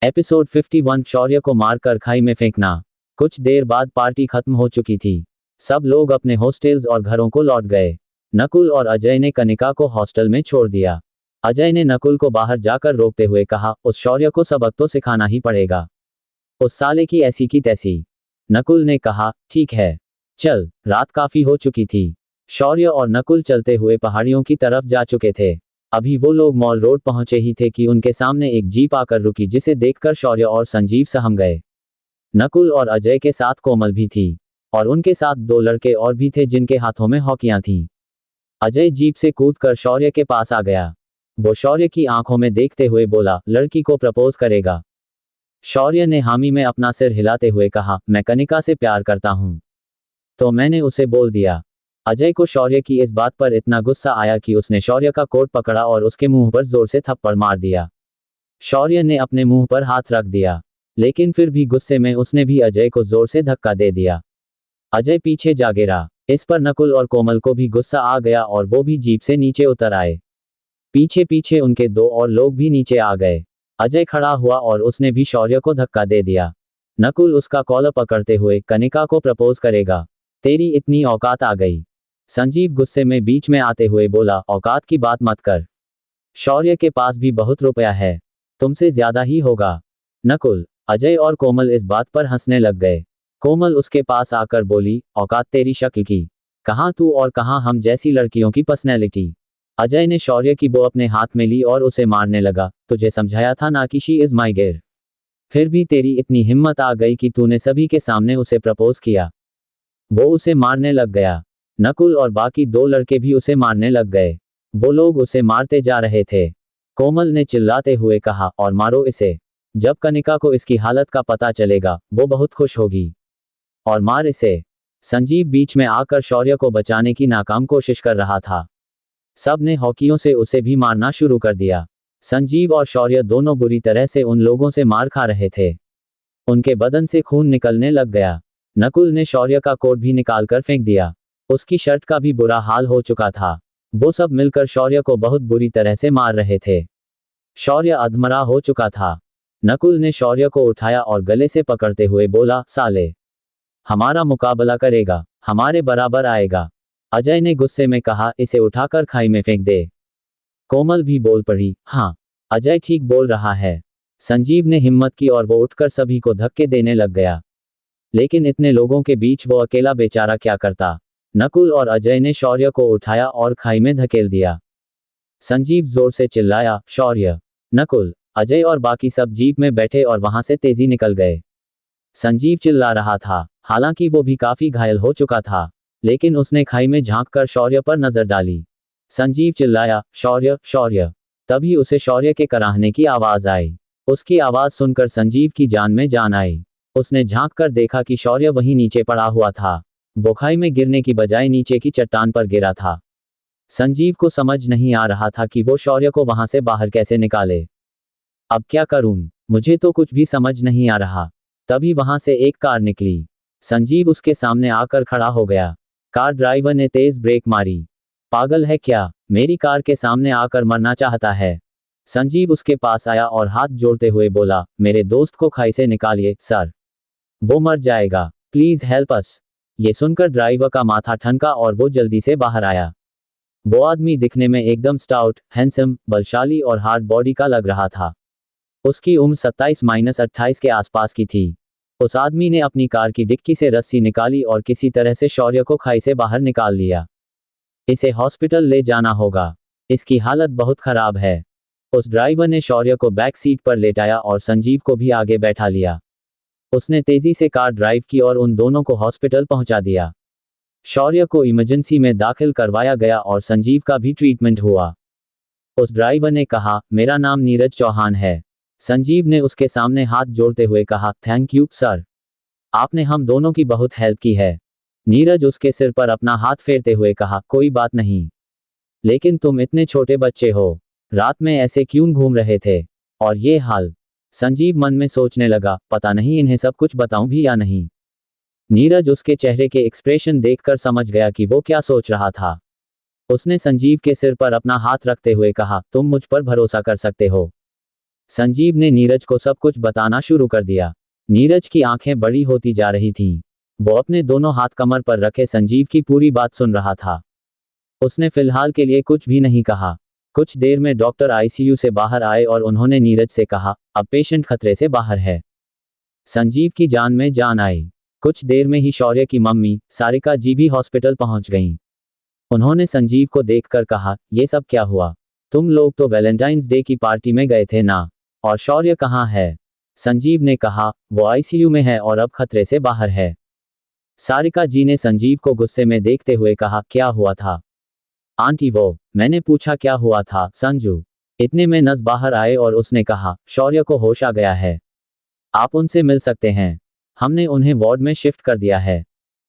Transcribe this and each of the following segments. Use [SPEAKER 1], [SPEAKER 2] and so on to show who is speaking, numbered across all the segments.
[SPEAKER 1] Episode 51 शौर्य को मारकर खाई में फेंकना। कुछ देर बाद पार्टी खत्म हो चुकी थी। सब लोग अपने हॉस्टल्स और घरों को लौट गए। नकुल और अजय ने कनिका को हॉस्टल में छोड़ दिया। अजय ने नकुल को बाहर जाकर रोकते हुए कहा, उस शौर्य को सबक तो सिखाना ही पड़ेगा। उस साले की ऐसी की तैसी। नकुल ने कहा, ठीक है चल, रात काफी हो चुकी थी। शौर्य और नकुल चलते हुए पहाड़ियों की तरफ जा चुके थे। अभी वो लोग मॉल रोड पहुंचे ही थे कि उनके सामने एक जीप आकर रुकी, जिसे देखकर शौर्य और संजीव सहम गए। नकुल और अजय के साथ कोमल भी थी और उनके साथ दो लड़के और भी थे जिनके हाथों में हॉकियां थीं। अजय जीप से कूदकर शौर्य के पास आ गया। वो शौर्य की आंखों में देखते हुए बोला, लड़की को प्रपोज करेगा? शौर्य ने हामी में अपना सिर हिलाते हुए कहा, मैं कनिका से प्यार करता हूं, तो मैंने उसे बोल दिया। अजय को शौर्य की इस बात पर इतना गुस्सा आया कि उसने शौर्य का कोट पकड़ा और उसके मुंह पर जोर से थप्पड़ मार दिया। शौर्य ने अपने मुंह पर हाथ रख दिया, लेकिन फिर भी गुस्से में उसने भी अजय को जोर से धक्का दे दिया। अजय पीछे जा गिरा। इस पर नकुल और कोमल को भी गुस्सा आ गया और वो भी जीप से नीचे उतर आए। पीछे पीछे उनके दो और लोग भी नीचे आ गए। अजय खड़ा हुआ और उसने भी शौर्य को धक्का दे दिया। नकुल उसका कॉलर पकड़ते हुए, कनिका को प्रपोज करेगा? तेरी इतनी औकात आ गई? संजीव गुस्से में बीच में आते हुए बोला, औकात की बात मत कर। शौर्य के पास भी बहुत रुपया है, तुमसे ज्यादा ही होगा। नकुल, अजय और कोमल इस बात पर हंसने लग गए। कोमल उसके पास आकर बोली, औकात तेरी शक्ल की, कहाँ तू और कहाँ हम जैसी लड़कियों की पर्सनैलिटी। अजय ने शौर्य की बो अपने हाथ में ली और उसे मारने लगा। तुझे समझाया था ना कि शी इज माई गर्ल, फिर भी तेरी इतनी हिम्मत आ गई कि तूने सभी के सामने उसे प्रपोज किया। वो उसे मारने लग गया। नकुल और बाकी दो लड़के भी उसे मारने लग गए। वो लोग उसे मारते जा रहे थे। कोमल ने चिल्लाते हुए कहा, और मारो इसे। जब कनिका को इसकी हालत का पता चलेगा वो बहुत खुश होगी। और मार इसे। संजीव बीच में आकर शौर्य को बचाने की नाकाम कोशिश कर रहा था। सब ने हॉकियों से उसे भी मारना शुरू कर दिया। संजीव और शौर्य दोनों बुरी तरह से उन लोगों से मार खा रहे थे। उनके बदन से खून निकलने लग गया। नकुल ने शौर्य का कोट भी निकालकर फेंक दिया। उसकी शर्ट का भी बुरा हाल हो चुका था। वो सब मिलकर शौर्य को बहुत बुरी तरह से मार रहे थे। शौर्य अधमरा हो चुका था। नकुल ने शौर्य को उठाया और गले से पकड़ते हुए बोला, साले, हमारा मुकाबला करेगा? हमारे बराबर आएगा? अजय ने गुस्से में कहा, इसे उठाकर खाई में फेंक दे। कोमल भी बोल पड़ी, हाँ, अजय ठीक बोल रहा है। संजीव ने हिम्मत की और वो उठकर सभी को धक्के देने लग गया। लेकिन इतने लोगों के बीच वो अकेला बेचारा क्या करता। नकुल और अजय ने शौर्य को उठाया और खाई में धकेल दिया। संजीव जोर से चिल्लाया, शौर्य। नकुल, अजय और बाकी सब जीप में बैठे और वहां से तेजी निकल गए। संजीव चिल्ला रहा था, हालांकि वो भी काफी घायल हो चुका था, लेकिन उसने खाई में झांककर शौर्य पर नजर डाली। संजीव चिल्लाया, शौर्य, शौर्य। तभी उसे शौर्य के कराहने की आवाज आई। उसकी आवाज सुनकर संजीव की जान में जान आई। उसने झांक कर देखा कि शौर्य वहीं नीचे पड़ा हुआ था। वो खाई में गिरने की बजाय नीचे की चट्टान पर गिरा था। संजीव को समझ नहीं आ रहा था कि वो शौर्य को वहां से बाहर कैसे निकाले। अब क्या करूं, मुझे तो कुछ भी समझ नहीं आ रहा। तभी वहां से एक कार निकली। संजीव उसके सामने आकर खड़ा हो गया। कार ड्राइवर ने तेज ब्रेक मारी। पागल है क्या, मेरी कार के सामने आकर मरना चाहता है? संजीव उसके पास आया और हाथ जोड़ते हुए बोला, मेरे दोस्त को खाई से निकालिए सर, वो मर जाएगा, प्लीज हेल्प अस। ये सुनकर ड्राइवर का माथा ठनका और वो जल्दी से बाहर आया। वो आदमी दिखने में एकदम स्टाउट, हैंडसम, बलशाली और हार्ड बॉडी का लग रहा था। उसकी उम्र 27-28 के आसपास की थी। उस आदमी ने अपनी कार की डिक्की से रस्सी निकाली और किसी तरह से शौर्य को खाई से बाहर निकाल लिया। इसे हॉस्पिटल ले जाना होगा, इसकी हालत बहुत खराब है। उस ड्राइवर ने शौर्य को बैक सीट पर लेटाया और संजीव को भी आगे बैठा लिया। उसने तेजी से कार ड्राइव की और उन दोनों को हॉस्पिटल पहुंचा दिया। शौर्य को इमरजेंसी में दाखिल करवाया गया और संजीव का भी ट्रीटमेंट हुआ। उस ड्राइवर ने कहा, मेरा नाम नीरज चौहान है। संजीव ने उसके सामने हाथ जोड़ते हुए कहा, थैंक यू सर, आपने हम दोनों की बहुत हेल्प की है। नीरज उसके सिर पर अपना हाथ फेरते हुए कहा, कोई बात नहीं, लेकिन तुम इतने छोटे बच्चे हो, रात में ऐसे क्यों घूम रहे थे, और ये हाल? संजीव मन में सोचने लगा, पता नहीं इन्हें सब कुछ बताऊं भी या नहीं। नीरज उसके चेहरे के एक्सप्रेशन देखकर समझ गया कि वो क्या सोच रहा था। उसने संजीव के सिर पर अपना हाथ रखते हुए कहा, तुम मुझ पर भरोसा कर सकते हो। संजीव ने नीरज को सब कुछ बताना शुरू कर दिया। नीरज की आंखें बड़ी होती जा रही थीं। वो अपने दोनों हाथ कमर पर रखे संजीव की पूरी बात सुन रहा था। उसने फिलहाल के लिए कुछ भी नहीं कहा। कुछ देर में डॉक्टर आईसीयू से बाहर आए और उन्होंने नीरज से कहा, अब पेशेंट खतरे से बाहर है। संजीव की जान में जान आई। कुछ देर में ही शौर्य की मम्मी सारिका जी भी हॉस्पिटल पहुंच गईं। उन्होंने संजीव को देखकर कहा, ये सब क्या हुआ? तुम लोग तो वैलेंटाइंस डे की पार्टी में गए थे ना? और शौर्य कहाँ है? संजीव ने कहा, वो आईसीयू में है और अब खतरे से बाहर है। सारिका जी ने संजीव को गुस्से में देखते हुए कहा, क्या हुआ था? आंटी मैंने पूछा क्या हुआ था संजू? इतने में नस बाहर आए और उसने कहा, शौर्य को होश आ गया है, आप उनसे मिल सकते हैं, हमने उन्हें वार्ड में शिफ्ट कर दिया है।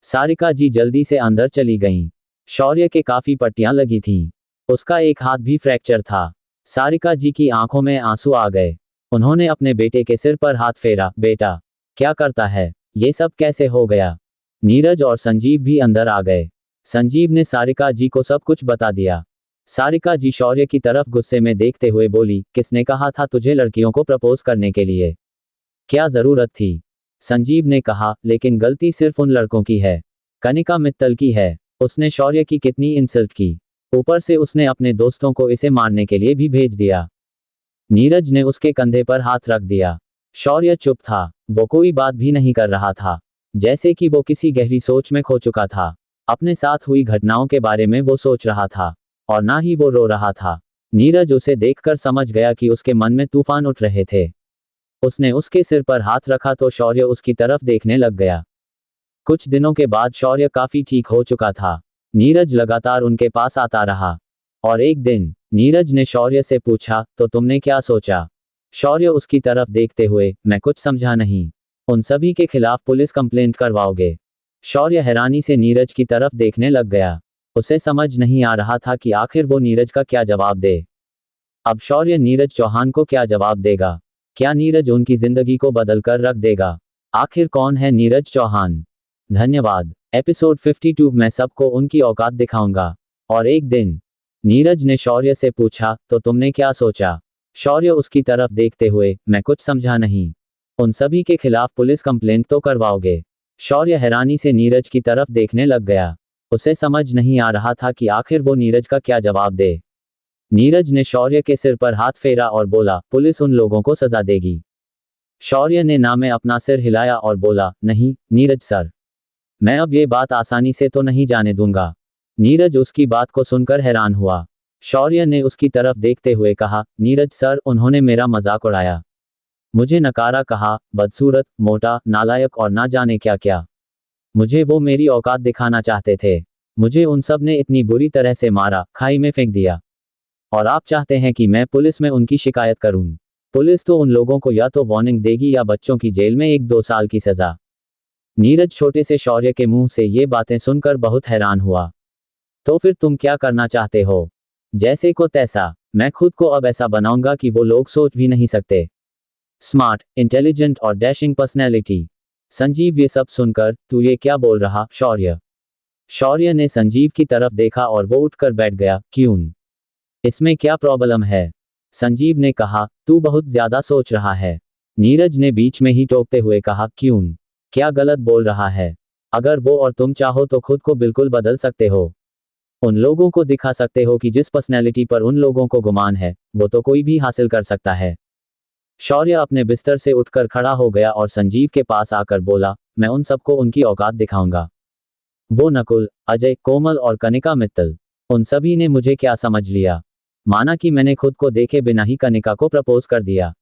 [SPEAKER 1] सारिका जी जल्दी से अंदर चली गईं। शौर्य के काफी पट्टियां लगी थीं। उसका एक हाथ भी फ्रैक्चर था। सारिका जी की आंखों में आंसू आ गए। उन्होंने अपने बेटे के सिर पर हाथ फेरा, बेटा क्या करता है, ये सब कैसे हो गया? नीरज और संजीव भी अंदर आ गए। संजीव ने सारिका जी को सब कुछ बता दिया। सारिका जी शौर्य की तरफ गुस्से में देखते हुए बोली, किसने कहा था तुझे लड़कियों को प्रपोज करने के लिए? क्या जरूरत थी? संजीव ने कहा, लेकिन गलती सिर्फ उन लड़कों की है, कनिका मित्तल की है। उसने शौर्य की कितनी इंसल्ट की, ऊपर से उसने अपने दोस्तों को इसे मारने के लिए भी भेज दिया। नीरज ने उसके कंधे पर हाथ रख दिया। शौर्य चुप था। वो कोई बात भी नहीं कर रहा था, जैसे कि वो किसी गहरी सोच में खो चुका था। अपने साथ हुई घटनाओं के बारे में वो सोच रहा था, और ना ही वो रो रहा था। नीरज उसे देखकर समझ गया कि उसके मन में तूफान उठ रहे थे। उसने उसके सिर पर हाथ रखा तो शौर्य उसकी तरफ देखने लग गया। कुछ दिनों के बाद शौर्य काफी ठीक हो चुका था। नीरज लगातार उनके पास आता रहा। और एक दिन नीरज ने शौर्य से पूछा, तो तुमने क्या सोचा? शौर्य उसकी तरफ देखते हुए, मैं कुछ समझा नहीं। उन सभी के खिलाफ पुलिस कंप्लेंट करवाओगे? शौर्य हैरानी से नीरज की तरफ देखने लग गया। उसे समझ नहीं आ रहा था कि आखिर वो नीरज का क्या जवाब दे। अब शौर्य नीरज चौहान को क्या जवाब देगा? क्या नीरज उनकी जिंदगी को बदल कर रख देगा? आखिर कौन है नीरज चौहान? धन्यवाद। एपिसोड 52 मैं सबको उनकी औकात दिखाऊंगा। और एक दिन नीरज ने शौर्य से पूछा, तो तुमने क्या सोचा? शौर्य उसकी तरफ देखते हुए, मैं कुछ समझा नहीं। उन सभी के खिलाफ पुलिस कंप्लेंट तो करवाओगे? शौर्य हैरानी से नीरज की तरफ देखने लग गया। उसे समझ नहीं आ रहा था कि आखिर वो नीरज का क्या जवाब दे। नीरज ने शौर्य के सिर पर हाथ फेरा और बोला, पुलिस उन लोगों को सजा देगी। शौर्य ने ना में अपना सिर हिलाया और बोला, नहीं नीरज सर, मैं अब ये बात आसानी से तो नहीं जाने दूंगा। नीरज उसकी बात को सुनकर हैरान हुआ। शौर्य ने उसकी तरफ देखते हुए कहा, नीरज सर, उन्होंने मेरा मजाक उड़ाया, मुझे नकारा कहा, बदसूरत, मोटा, नालायक और ना जाने क्या क्या। मुझे वो मेरी औकात दिखाना चाहते थे। मुझे उन सब ने इतनी बुरी तरह से मारा, खाई में फेंक दिया। और आप चाहते हैं कि मैं पुलिस में उनकी शिकायत करूं? पुलिस तो उन लोगों को या तो वार्निंग देगी या बच्चों की जेल में 1-2 साल की सजा। नीरज छोटे से शौर्य के मुंह से ये बातें सुनकर बहुत हैरान हुआ। तो फिर तुम क्या करना चाहते हो? जैसे को तैसा, मैं खुद को अब ऐसा बनाऊंगा कि वो लोग सोच भी नहीं सकते। स्मार्ट, इंटेलिजेंट और डैशिंग पर्सनैलिटी। संजीव ये सब सुनकर, तू ये क्या बोल रहा शौर्य? शौर्य ने संजीव की तरफ देखा और वो उठकर बैठ गया। क्यों? इसमें क्या प्रॉब्लम है? संजीव ने कहा, तू बहुत ज्यादा सोच रहा है। नीरज ने बीच में ही टोकते हुए कहा, क्यों? क्या गलत बोल रहा है? अगर वो और तुम चाहो तो खुद को बिल्कुल बदल सकते हो। उन लोगों को दिखा सकते हो कि जिस पर्सनैलिटी पर उन लोगों को गुमान है, वो तो कोई भी हासिल कर सकता है। शौर्य अपने बिस्तर से उठकर खड़ा हो गया और संजीव के पास आकर बोला, मैं उन सबको उनकी औकात दिखाऊंगा। वो नकुल, अजय, कोमल और कनिका मित्तल, उन सभी ने मुझे क्या समझ लिया। माना कि मैंने खुद को देखे बिना ही कनिका को प्रपोज कर दिया।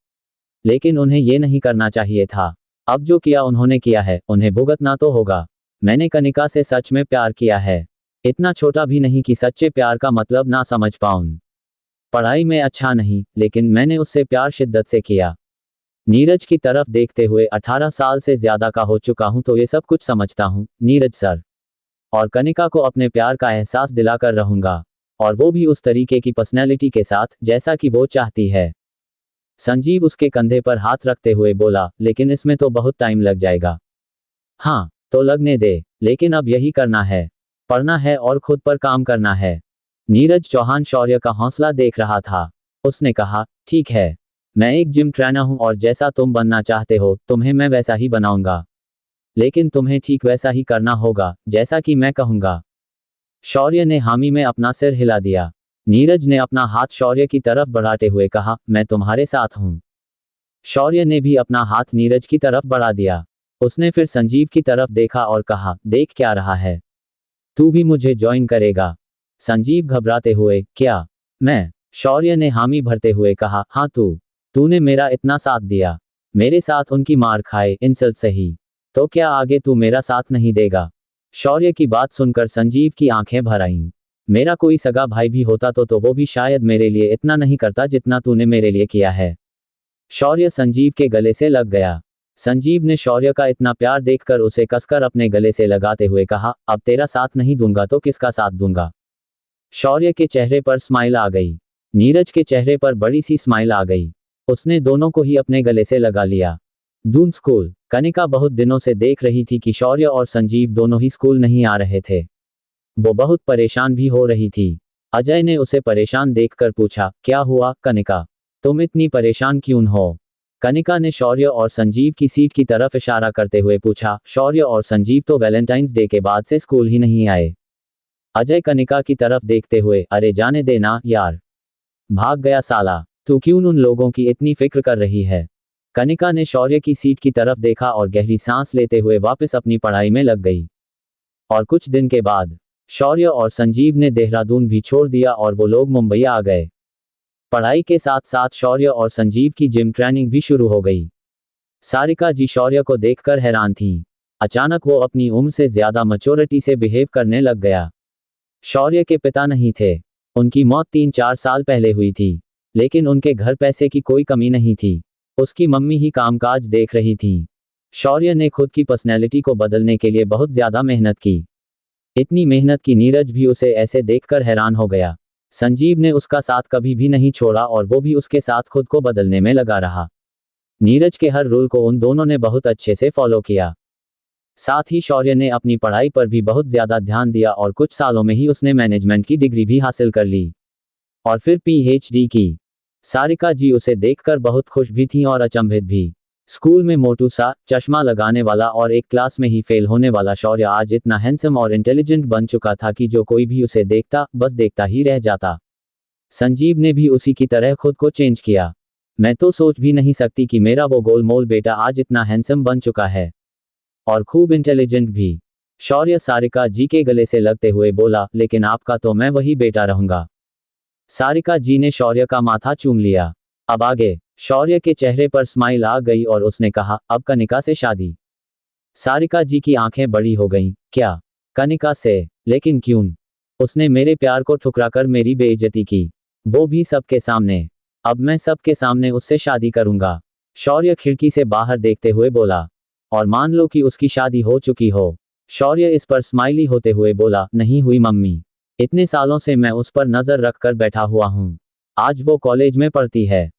[SPEAKER 1] लेकिन उन्हें ये नहीं करना चाहिए था। अब जो किया उन्होंने किया है, उन्हें भुगतना तो होगा। मैंने कनिका से सच में प्यार किया है। इतना छोटा भी नहीं कि सच्चे प्यार का मतलब ना समझ पाऊं। पढ़ाई में अच्छा नहीं, लेकिन मैंने उससे प्यार शिद्दत से किया। नीरज की तरफ देखते हुए, 18 साल से ज्यादा का हो चुका हूं तो ये सब कुछ समझता हूं नीरज सर। और कनिका को अपने प्यार का एहसास दिलाकर रहूंगा, और वो भी उस तरीके की पर्सनैलिटी के साथ जैसा कि वो चाहती है। संजीव उसके कंधे पर हाथ रखते हुए बोला, लेकिन इसमें तो बहुत टाइम लग जाएगा। हाँ, तो लगने दे, लेकिन अब यही करना है, पढ़ना है और खुद पर काम करना है। नीरज चौहान शौर्य का हौसला देख रहा था। उसने कहा, ठीक है, मैं एक जिम ट्रेनर हूं और जैसा तुम बनना चाहते हो तुम्हें मैं वैसा ही बनाऊंगा। लेकिन तुम्हें ठीक वैसा ही करना होगा जैसा कि मैं कहूंगा। शौर्य ने हामी में अपना सिर हिला दिया। नीरज ने अपना हाथ शौर्य की तरफ बढ़ाते हुए कहा, मैं तुम्हारे साथ हूं। शौर्य ने भी अपना हाथ नीरज की तरफ बढ़ा दिया। उसने फिर संजीव की तरफ देखा और कहा, देख क्या रहा है, तू भी मुझे ज्वाइन करेगा? संजीव घबराते हुए, क्या? मैं? शौर्य ने हामी भरते हुए कहा, हाँ तूने मेरा इतना साथ दिया, मेरे साथ उनकी मार खाए, इंसल्ट सही, तो क्या आगे तू मेरा साथ नहीं देगा? शौर्य की बात सुनकर संजीव की आंखें भर आईं। मेरा कोई सगा भाई भी होता तो वो भी शायद मेरे लिए इतना नहीं करता जितना तूने मेरे लिए किया है। शौर्य संजीव के गले से लग गया। संजीव ने शौर्य का इतना प्यार देखकर उसे कसकर अपने गले से लगाते हुए कहा, अब तेरा साथ नहीं दूंगा तो किसका साथ दूंगा? शौर्य के चेहरे पर स्माइल आ गई। नीरज के चेहरे पर बड़ी सी स्माइल आ गई। उसने दोनों को ही अपने गले से लगा लिया। दून स्कूल। कनिका बहुत दिनों से देख रही थी कि शौर्य और संजीव दोनों ही स्कूल नहीं आ रहे थे। वो बहुत परेशान भी हो रही थी। अजय ने उसे परेशान देखकर पूछा, क्या हुआ कनिका, तुम इतनी परेशान क्यों हो? कनिका ने शौर्य और संजीव की सीट की तरफ इशारा करते हुए पूछा, शौर्य और संजीव तो वैलेंटाइंस डे के बाद से स्कूल ही नहीं आए। अजय कनिका की तरफ देखते हुए, अरे जाने देना यार, भाग गया साला, तू क्यों उन लोगों की इतनी फिक्र कर रही है? कनिका ने शौर्य की सीट की तरफ देखा और गहरी सांस लेते हुए वापस अपनी पढ़ाई में लग गई। और कुछ दिन के बाद शौर्य और संजीव ने देहरादून भी छोड़ दिया और वो लोग मुंबई आ गए। पढ़ाई के साथ साथ शौर्य और संजीव की जिम ट्रेनिंग भी शुरू हो गई। सारिका जी शौर्य को देखकर हैरान थीं। अचानक वो अपनी उम्र से ज्यादा मैच्योरिटी से बिहेव करने लग गया। शौर्य के पिता नहीं थे, उनकी मौत 3-4 साल पहले हुई थी, लेकिन उनके घर पैसे की कोई कमी नहीं थी। उसकी मम्मी ही कामकाज देख रही थीं। शौर्य ने खुद की पर्सनैलिटी को बदलने के लिए बहुत ज्यादा मेहनत की। इतनी मेहनत की नीरज भी उसे ऐसे देखकर हैरान हो गया। संजीव ने उसका साथ कभी भी नहीं छोड़ा और वो भी उसके साथ खुद को बदलने में लगा रहा। नीरज के हर रूल को उन दोनों ने बहुत अच्छे से फॉलो किया। साथ ही शौर्य ने अपनी पढ़ाई पर भी बहुत ज्यादा ध्यान दिया और कुछ सालों में ही उसने मैनेजमेंट की डिग्री भी हासिल कर ली और फिर पीएचडी की। सारिका जी उसे देखकर बहुत खुश भी थीं और अचंभित भी। स्कूल में मोटू सा, चश्मा लगाने वाला और एक क्लास में ही फेल होने वाला शौर्य आज इतना हैंडसम और इंटेलिजेंट बन चुका था कि जो कोई भी उसे देखता बस देखता ही रह जाता। संजीव ने भी उसी की तरह खुद को चेंज किया। मैं तो सोच भी नहीं सकती कि मेरा वो गोलमोल बेटा आज इतना हैंडसम बन चुका है और खूब इंटेलिजेंट भी। शौर्य सारिका जी के गले से लगते हुए बोला, लेकिन आपका तो मैं वही बेटा रहूंगा। सारिका जी ने शौर्य का माथा चूम लिया। अब आगे। शौर्य के चेहरे पर स्माइल आ गई और उसने कहा, अब कनिका से शादी? सारिका जी की आंखें बड़ी हो गईं। क्या? कनिका से? लेकिन क्यों? उसने मेरे प्यार को ठुकराकर मेरी बेइज्जती की, वो भी सबके सामने। अब मैं सबके सामने उससे शादी करूंगा। शौर्य खिड़की से बाहर देखते हुए बोला। और मान लो कि उसकी शादी हो चुकी हो। शौर्य इस पर स्माइली होते हुए बोला, नहीं हुई मम्मी, इतने सालों से मैं उस पर नजर रखकर बैठा हुआ हूं। आज वो कॉलेज में पढ़ती है।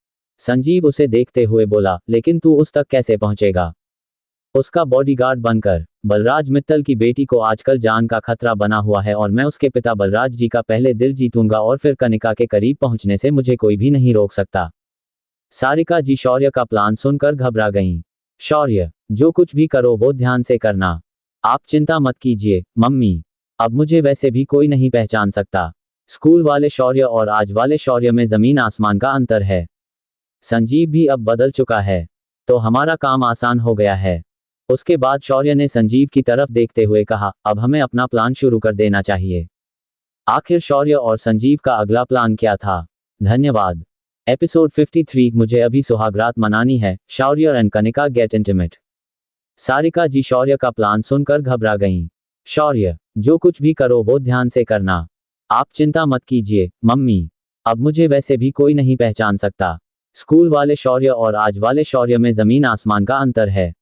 [SPEAKER 1] संजीव उसे देखते हुए बोला, लेकिन तू उस तक कैसे पहुंचेगा? उसका बॉडीगार्ड बनकर। बलराज मित्तल की बेटी को आजकल जान का खतरा बना हुआ है और मैं उसके पिता बलराज जी का पहले दिल जीतूंगा और फिर कनिका के करीब पहुंचने से मुझे कोई भी नहीं रोक सकता। सारिका जी शौर्य का प्लान सुनकर घबरा गईं। शौर्य, जो कुछ भी करो वो ध्यान से करना। आप चिंता मत कीजिए मम्मी, अब मुझे वैसे भी कोई नहीं पहचान सकता। स्कूल वाले शौर्य और आज वाले शौर्य में जमीन आसमान का अंतर है। संजीव भी अब बदल चुका है, तो हमारा काम आसान हो गया है। उसके बाद शौर्य ने संजीव की तरफ देखते हुए कहा, अब हमें अपना प्लान शुरू कर देना चाहिए। आखिर शौर्य और संजीव का अगला प्लान क्या था? धन्यवाद। एपिसोड 53। मुझे अभी सुहागरात मनानी है। Shaurya and Kanika get intimate. Sarika ji Shaurya का प्लान सुनकर घबरा गईं। शौर्य, जो कुछ भी करो वो ध्यान से करना। आप चिंता मत कीजिए मम्मी, अब मुझे वैसे भी कोई नहीं पहचान सकता। स्कूल वाले शौर्य और आज वाले शौर्य में जमीन आसमान का अंतर है।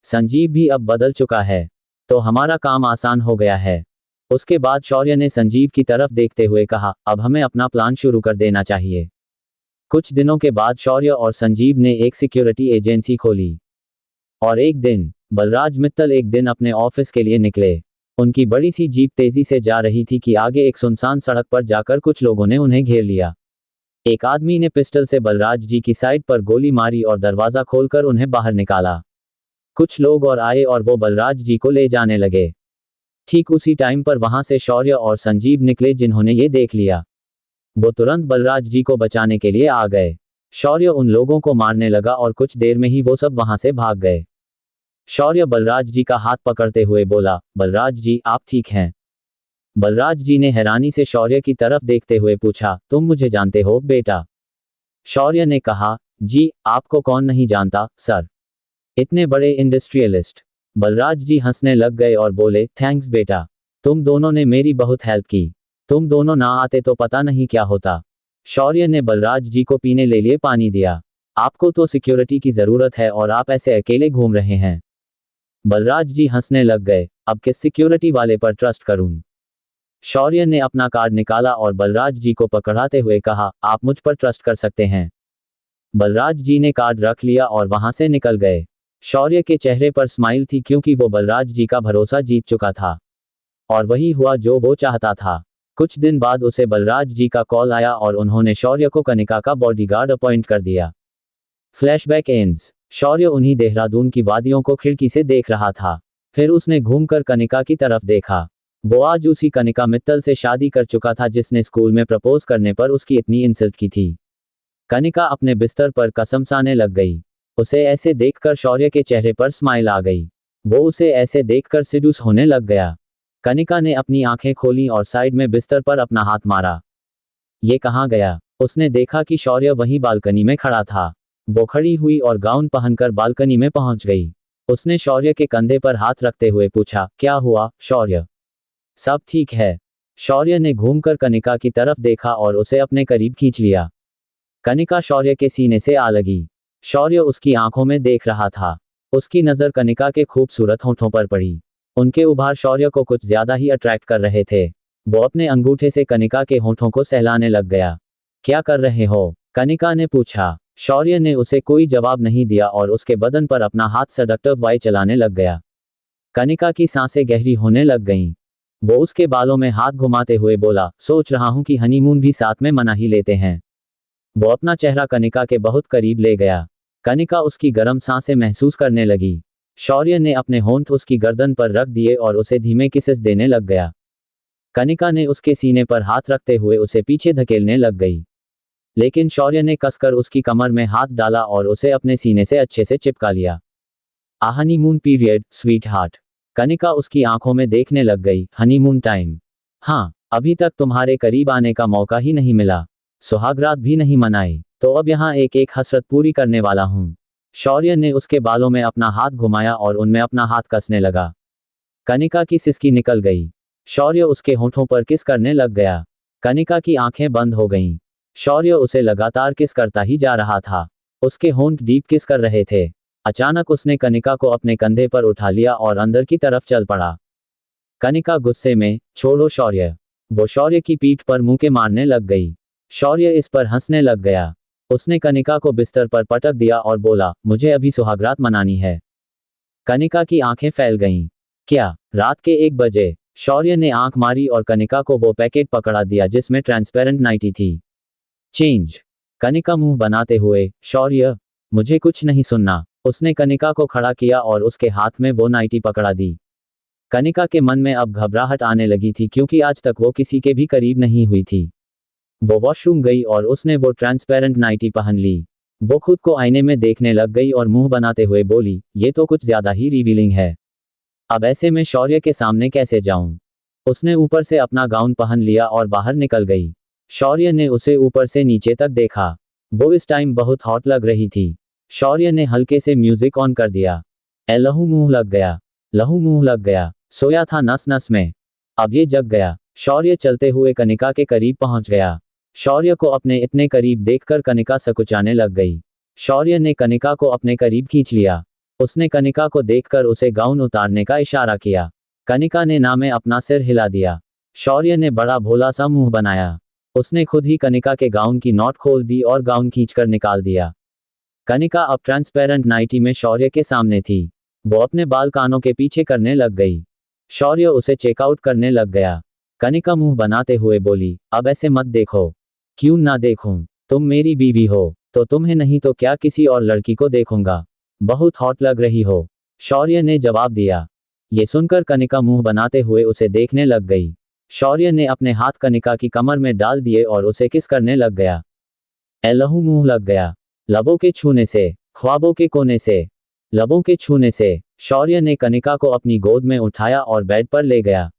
[SPEAKER 1] संजीव भी अब बदल चुका है, तो हमारा काम आसान हो गया है। उसके बाद शौर्य ने संजीव की तरफ देखते हुए कहा, अब हमें अपना प्लान शुरू कर देना चाहिए। कुछ दिनों के बाद शौर्य और संजीव ने एक सिक्योरिटी एजेंसी खोली। और एक दिन बलराज मित्तल एक दिन अपने ऑफिस के लिए निकले। उनकी बड़ी सी जीप तेजी से जा रही थी कि आगे एक सुनसान सड़क पर जाकर कुछ लोगों ने उन्हें घेर लिया। एक आदमी ने पिस्टल से बलराज जी की साइड पर गोली मारी और दरवाजा खोलकर उन्हें बाहर निकाला। कुछ लोग और आए और वो बलराज जी को ले जाने लगे। ठीक उसी टाइम पर वहां से शौर्य और संजीव निकले जिन्होंने ये देख लिया। वो तुरंत बलराज जी को बचाने के लिए आ गए। शौर्य उन लोगों को मारने लगा और कुछ देर में ही वो सब वहां से भाग गए। शौर्य बलराज जी का हाथ पकड़ते हुए बोला, बलराज जी आप ठीक हैं? बलराज जी ने हैरानी से शौर्य की तरफ देखते हुए पूछा, तुम मुझे जानते हो बेटा? शौर्य ने कहा, जी आपको कौन नहीं जानता सर, इतने बड़े इंडस्ट्रियलिस्ट। बलराज जी हंसने लग गए और बोले, थैंक्स बेटा, तुम दोनों ने मेरी बहुत हेल्प की, तुम दोनों ना आते तो पता नहीं क्या होता। शौर्य ने बलराज जी को पीने ले लिए पानी दिया। आपको तो सिक्योरिटी की जरूरत है और आप ऐसे अकेले घूम रहे हैं। बलराज जी हंसने लग गए, अब किस सिक्योरिटी वाले पर ट्रस्ट करूं? शौर्य ने अपना कार्ड निकाला और बलराज जी को पकड़ाते हुए कहा, आप मुझ पर ट्रस्ट कर सकते हैं। बलराज जी ने कार्ड रख लिया और वहां से निकल गए। शौर्य के चेहरे पर स्माइल थी क्योंकि वो बलराज जी का भरोसा जीत चुका था और वही हुआ जो वो चाहता था। कुछ दिन बाद उसे बलराज जी का कॉल आया और उन्होंने शौर्य को कनिका का बॉडीगार्ड अपॉइंट कर दिया। Flashback ends. शौर्य उन्हीं देहरादून की वादियों को खिड़की से देख रहा था। फिर उसने घूमकर कनिका की तरफ देखा। वो आज उसी कनिका मित्तल से शादी कर चुका था जिसने स्कूल में प्रपोज करने पर उसकी इतनी इंसल्ट की थी। कनिका अपने बिस्तर पर कसमसाने लग गई। उसे ऐसे देखकर शौर्य के चेहरे पर स्माइल आ गई। वो उसे ऐसे देखकर सिडूस होने लग गया। कनिका ने अपनी आंखें खोलीं और साइड में बिस्तर पर अपना हाथ मारा। ये कहाँ गया? उसने देखा कि शौर्य वहीं बालकनी में खड़ा था। वो खड़ी हुई और गाउन पहनकर बालकनी में पहुंच गई। उसने शौर्य के कंधे पर हाथ रखते हुए पूछा, क्या हुआ शौर्य? सब ठीक है? शौर्य ने घूमकर कनिका की तरफ देखा और उसे अपने करीब खींच लिया। कनिका शौर्य के सीने से आ लगी। शौर्य उसकी आंखों में देख रहा था। उसकी नजर कनिका के खूबसूरत होठों पर पड़ी। उनके उभार शौर्य को कुछ ज्यादा ही अट्रैक्ट कर रहे थे। वो अपने अंगूठे से कनिका के होठों को सहलाने लग गया। क्या कर रहे हो? कनिका ने पूछा। शौर्य ने उसे कोई जवाब नहीं दिया और उसके बदन पर अपना हाथ सडक्टिव वाई चलाने लग गया। कनिका की सांसें गहरी होने लग गईं। वो उसके बालों में हाथ घुमाते हुए बोला, सोच रहा हूं कि हनीमून भी साथ में मना ही लेते हैं। वो अपना चेहरा कनिका के बहुत करीब ले गया। कनिका उसकी गर्म सांसें महसूस करने लगी। शौर्य ने अपने होंठ उसकी गर्दन पर रख दिए और उसे धीमे किसेस देने लग गया। कनिका ने उसके सीने पर हाथ रखते हुए उसे पीछे धकेलने लग गई। लेकिन शौर्य ने कसकर उसकी कमर में हाथ डाला और उसे अपने सीने से अच्छे से चिपका लिया। आ honeymoon period sweetheart. Kanika उसकी आंखों में देखने लग गई। Honeymoon time? हाँ, अभी तक तुम्हारे करीब आने का मौका ही नहीं मिला, सुहागरात भी नहीं मनाई, तो अब यहाँ एक एक हसरत पूरी करने वाला हूँ। शौर्य ने उसके बालों में अपना हाथ घुमाया और उनमें अपना हाथ कसने लगा। कनिका की सिसकी निकल गई। शौर्य उसके होठों पर किस करने लग गया। कनिका की आंखें बंद हो गईं। शौर्य उसे लगातार किस करता ही जा रहा था। उसके होंठ डीप किस कर रहे थे। अचानक उसने कनिका को अपने कंधे पर उठा लिया और अंदर की तरफ चल पड़ा। कनिका गुस्से में, छोड़ो शौर्य। वो शौर्य की पीठ पर मुंह मारने लग गई। शौर्य इस पर हंसने लग गया। उसने कनिका को बिस्तर पर पटक दिया और बोला, मुझे अभी सुहागरात मनानी है। कनिका की आंखें फैल गईं। क्या? रात के 1 बजे? शौर्य ने आंख मारी और कनिका को वो पैकेट पकड़ा दिया जिसमें ट्रांसपेरेंट नाइटी थी। चेंज। कनिका मुंह बनाते हुए, शौर्य, मुझे कुछ नहीं सुनना। उसने कनिका को खड़ा किया और उसके हाथ में वो नाइटी पकड़ा दी। कनिका के मन में अब घबराहट आने लगी थी क्योंकि आज तक वो किसी के भी करीब नहीं हुई थी। वो वॉशरूम गई और उसने वो ट्रांसपेरेंट नाइटी पहन ली। वो खुद को आईने में देखने लग गई और मुंह बनाते हुए बोली, ये तो कुछ ज्यादा ही रिवीलिंग है। अब ऐसे में शौर्य के सामने कैसे जाऊं? उसने ऊपर से अपना गाउन पहन लिया और बाहर निकल गई। शौर्य ने उसे ऊपर से नीचे तक देखा। वो इस टाइम बहुत हॉट लग रही थी। शौर्य ने हल्के से म्यूजिक ऑन कर दिया। लहू मुंह लग गया। लहू मुंह लग गया। सोया था नस नस में, अब ये जग गया। शौर्य चलते हुए कनिका के करीब पहुंच गया। शौर्य को अपने इतने करीब देखकर कनिका सकुचाने लग गई। शौर्य ने कनिका को अपने करीब खींच लिया। उसने कनिका को देखकर उसे गाउन उतारने का इशारा किया। कनिका ने ना में अपना सिर हिला दिया। शौर्य ने बड़ा भोला सा मुंह बनाया। उसने खुद ही कनिका के गाउन की नॉट खोल दी और गाउन खींचकर निकाल दिया। कनिका अब ट्रांसपेरेंट नाइटी में शौर्य के सामने थी। वो अपने बाल कानों के पीछे करने लग गई। शौर्य उसे चेकआउट करने लग गया। कनिका मुंह बनाते हुए बोली, अब ऐसे मत देखो। क्यों ना देखूं? तुम मेरी बीवी हो तो तुम्हें नहीं तो क्या किसी और लड़की को देखूंगा। बहुत हॉट लग रही हो, शौर्य ने जवाब दिया। ये सुनकर कनिका मुंह बनाते हुए उसे देखने लग गई। शौर्य ने अपने हाथ कनिका की कमर में डाल दिए और उसे किस करने लग गया। लहू मुंह लग गया। लबों के छूने से, ख्वाबों के कोने से, लबों के छूने से। शौर्य ने कनिका को अपनी गोद में उठाया और बेड पर ले गया।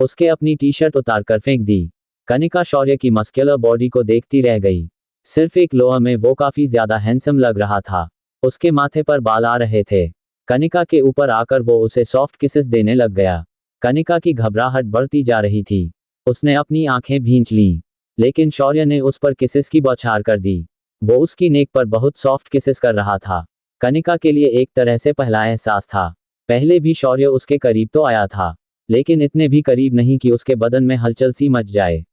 [SPEAKER 1] उसके अपनी टी शर्ट उतार कर फेंक दी। कनिका शौर्य की मस्कुलर बॉडी को देखती रह गई। सिर्फ एक लोअर में वो काफी ज्यादा हैंडसम लग रहा था। उसके माथे पर बाल आ रहे थे। कनिका के ऊपर आकर वो उसे सॉफ्ट किसेस देने लग गया। कनिका की घबराहट बढ़ती जा रही थी। उसने अपनी आंखें भींच लीं, लेकिन शौर्य ने उस पर किसेस की बौछार कर दी। वो उसकी नेक पर बहुत सॉफ्ट किसेस कर रहा था। कनिका के लिए एक तरह से पहला एहसास था। पहले भी शौर्य उसके करीब तो आया था, लेकिन इतने भी करीब नहीं कि उसके बदन में हलचल सी मच जाए।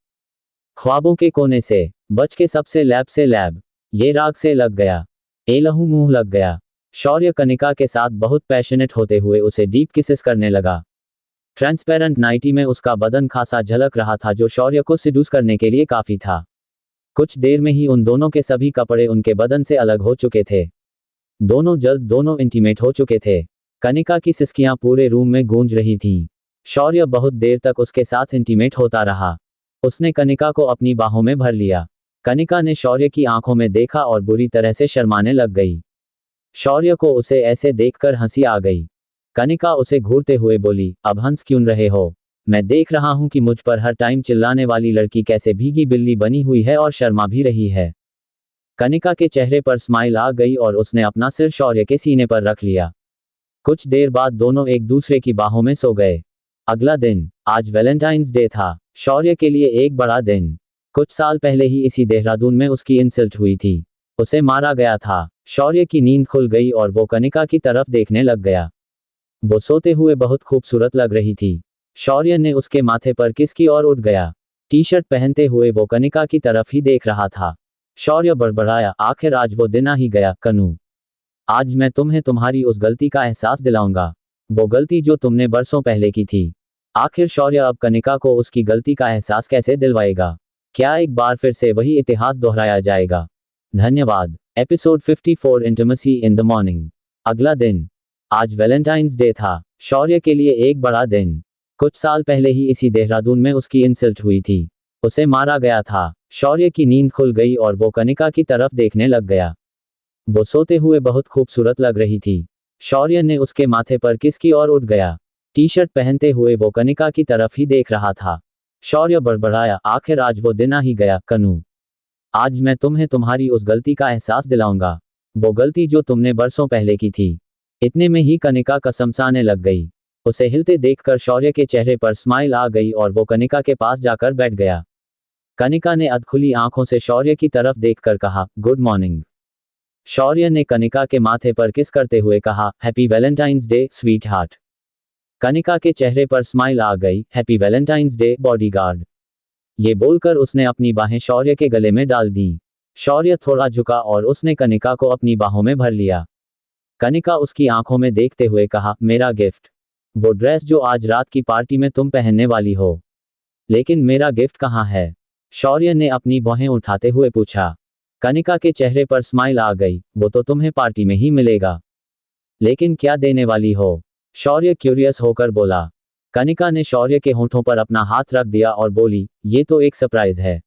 [SPEAKER 1] ख्वाबों के कोने से, बच के सबसे लैब से लैब, ये राग से लग गया। लहू मुंह लग गया। शौर्य कनिका के साथ बहुत पैशनेट होते हुए उसे डीप किसेस करने लगा। ट्रांसपेरेंट नाइटी में उसका बदन खासा झलक रहा था, जो शौर्य को सिड्यूस करने के लिए काफी था। कुछ देर में ही उन दोनों के सभी कपड़े उनके बदन से अलग हो चुके थे। दोनों इंटीमेट हो चुके थे। कनिका की सिसकियां पूरे रूम में गूंज रही थीं। शौर्य बहुत देर तक उसके साथ इंटीमेट होता रहा। उसने कनिका को अपनी बाहों में भर लिया। कनिका ने शौर्य की आंखों में देखा और बुरी तरह से शर्माने लग गई। शौर्य को उसे ऐसे देखकर हंसी आ गई। कनिका उसे घूरते हुए बोली, अब हंस क्यों रहे हो? मैं देख रहा हूं कि मुझ पर हर टाइम चिल्लाने वाली लड़की कैसे भीगी बिल्ली बनी हुई है और शर्मा भी रही है। कनिका के चेहरे पर स्माइल आ गई और उसने अपना सिर शौर्य के सीने पर रख लिया। कुछ देर बाद दोनों एक दूसरे की बाहों में सो गए। अगला दिन, आज वैलेंटाइंस डे था। शौर्य के लिए एक बड़ा दिन। कुछ साल पहले ही इसी देहरादून में उसकी इंसल्ट हुई थी। उसे मारा गया था। शौर्य की नींद खुल गई और वो कनिका की तरफ देखने लग गया। वो सोते हुए बहुत खूबसूरत लग रही थी। शौर्य ने उसके माथे पर किस की ओर उठ गया। टी शर्ट पहनते हुए वो कनिका की तरफ ही देख रहा था। शौर्य बड़बड़ाया, आखिर आज वो दिन आ ही गया कनू। आज मैं तुम्हें तुम्हारी उस गलती का एहसास दिलाऊंगा, वो गलती जो तुमने बरसों पहले की थी। आखिर शौर्य अब कनिका को उसकी गलती का एहसास कैसे दिलवाएगा? क्या एक बार फिर से वही इतिहास दोहराया जाएगा? धन्यवाद। Episode 54 intimacy in the morning. अगला दिन, आज वैलेंटाइंस डे था। शौर्य के लिए एक बड़ा दिन। कुछ साल पहले ही इसी देहरादून में उसकी इंसल्ट हुई थी। उसे मारा गया था। शौर्य की नींद खुल गई और वो कनिका की तरफ देखने लग गया। वो सोते हुए बहुत खूबसूरत लग रही थी। शौर्य ने उसके माथे पर किस की ओर उठ गया। टी शर्ट पहनते हुए वो कनिका की तरफ ही देख रहा था। शौर्य बड़बड़ाया, आखिर आज वो दिन आ ही गया कनू। आज मैं तुम्हें तुम्हारी उस गलती का एहसास दिलाऊंगा, वो गलती जो तुमने बरसों पहले की थी। इतने में ही कनिका कसमसाने लग गई। उसे हिलते देखकर शौर्य के चेहरे पर स्माइल आ गई और वो कनिका के पास जाकर बैठ गया। कनिका ने अधखुली आंखों से शौर्य की तरफ देखकर कहा, गुड मॉर्निंग। शौर्य ने कनिका के माथे पर किस करते हुए कहा, happy Valentine's day sweetheart. Kanika के चेहरे पर स्माइल आ गई, हैप्पी वैलेंटाइंस डे बॉडीगार्ड। ये बोलकर उसने अपनी बाहें शौर्य के गले में डाल दी। शौर्य थोड़ा झुका और उसने कनिका को अपनी बाहों में भर लिया। कनिका उसकी आंखों में देखते हुए कहा, मेरा गिफ्ट, वो ड्रेस जो आज रात की पार्टी में तुम पहनने वाली हो। लेकिन मेरा गिफ्ट कहाँ है? शौर्य ने अपनी बाहें उठाते हुए पूछा। कनिका के चेहरे पर स्माइल आ गई, वो तो तुम्हें पार्टी में ही मिलेगा। लेकिन क्या देने वाली हो? शौर्य क्यूरियस होकर बोला। कनिका ने शौर्य के होंठों पर अपना हाथ रख दिया और बोली, ये तो एक सरप्राइज है,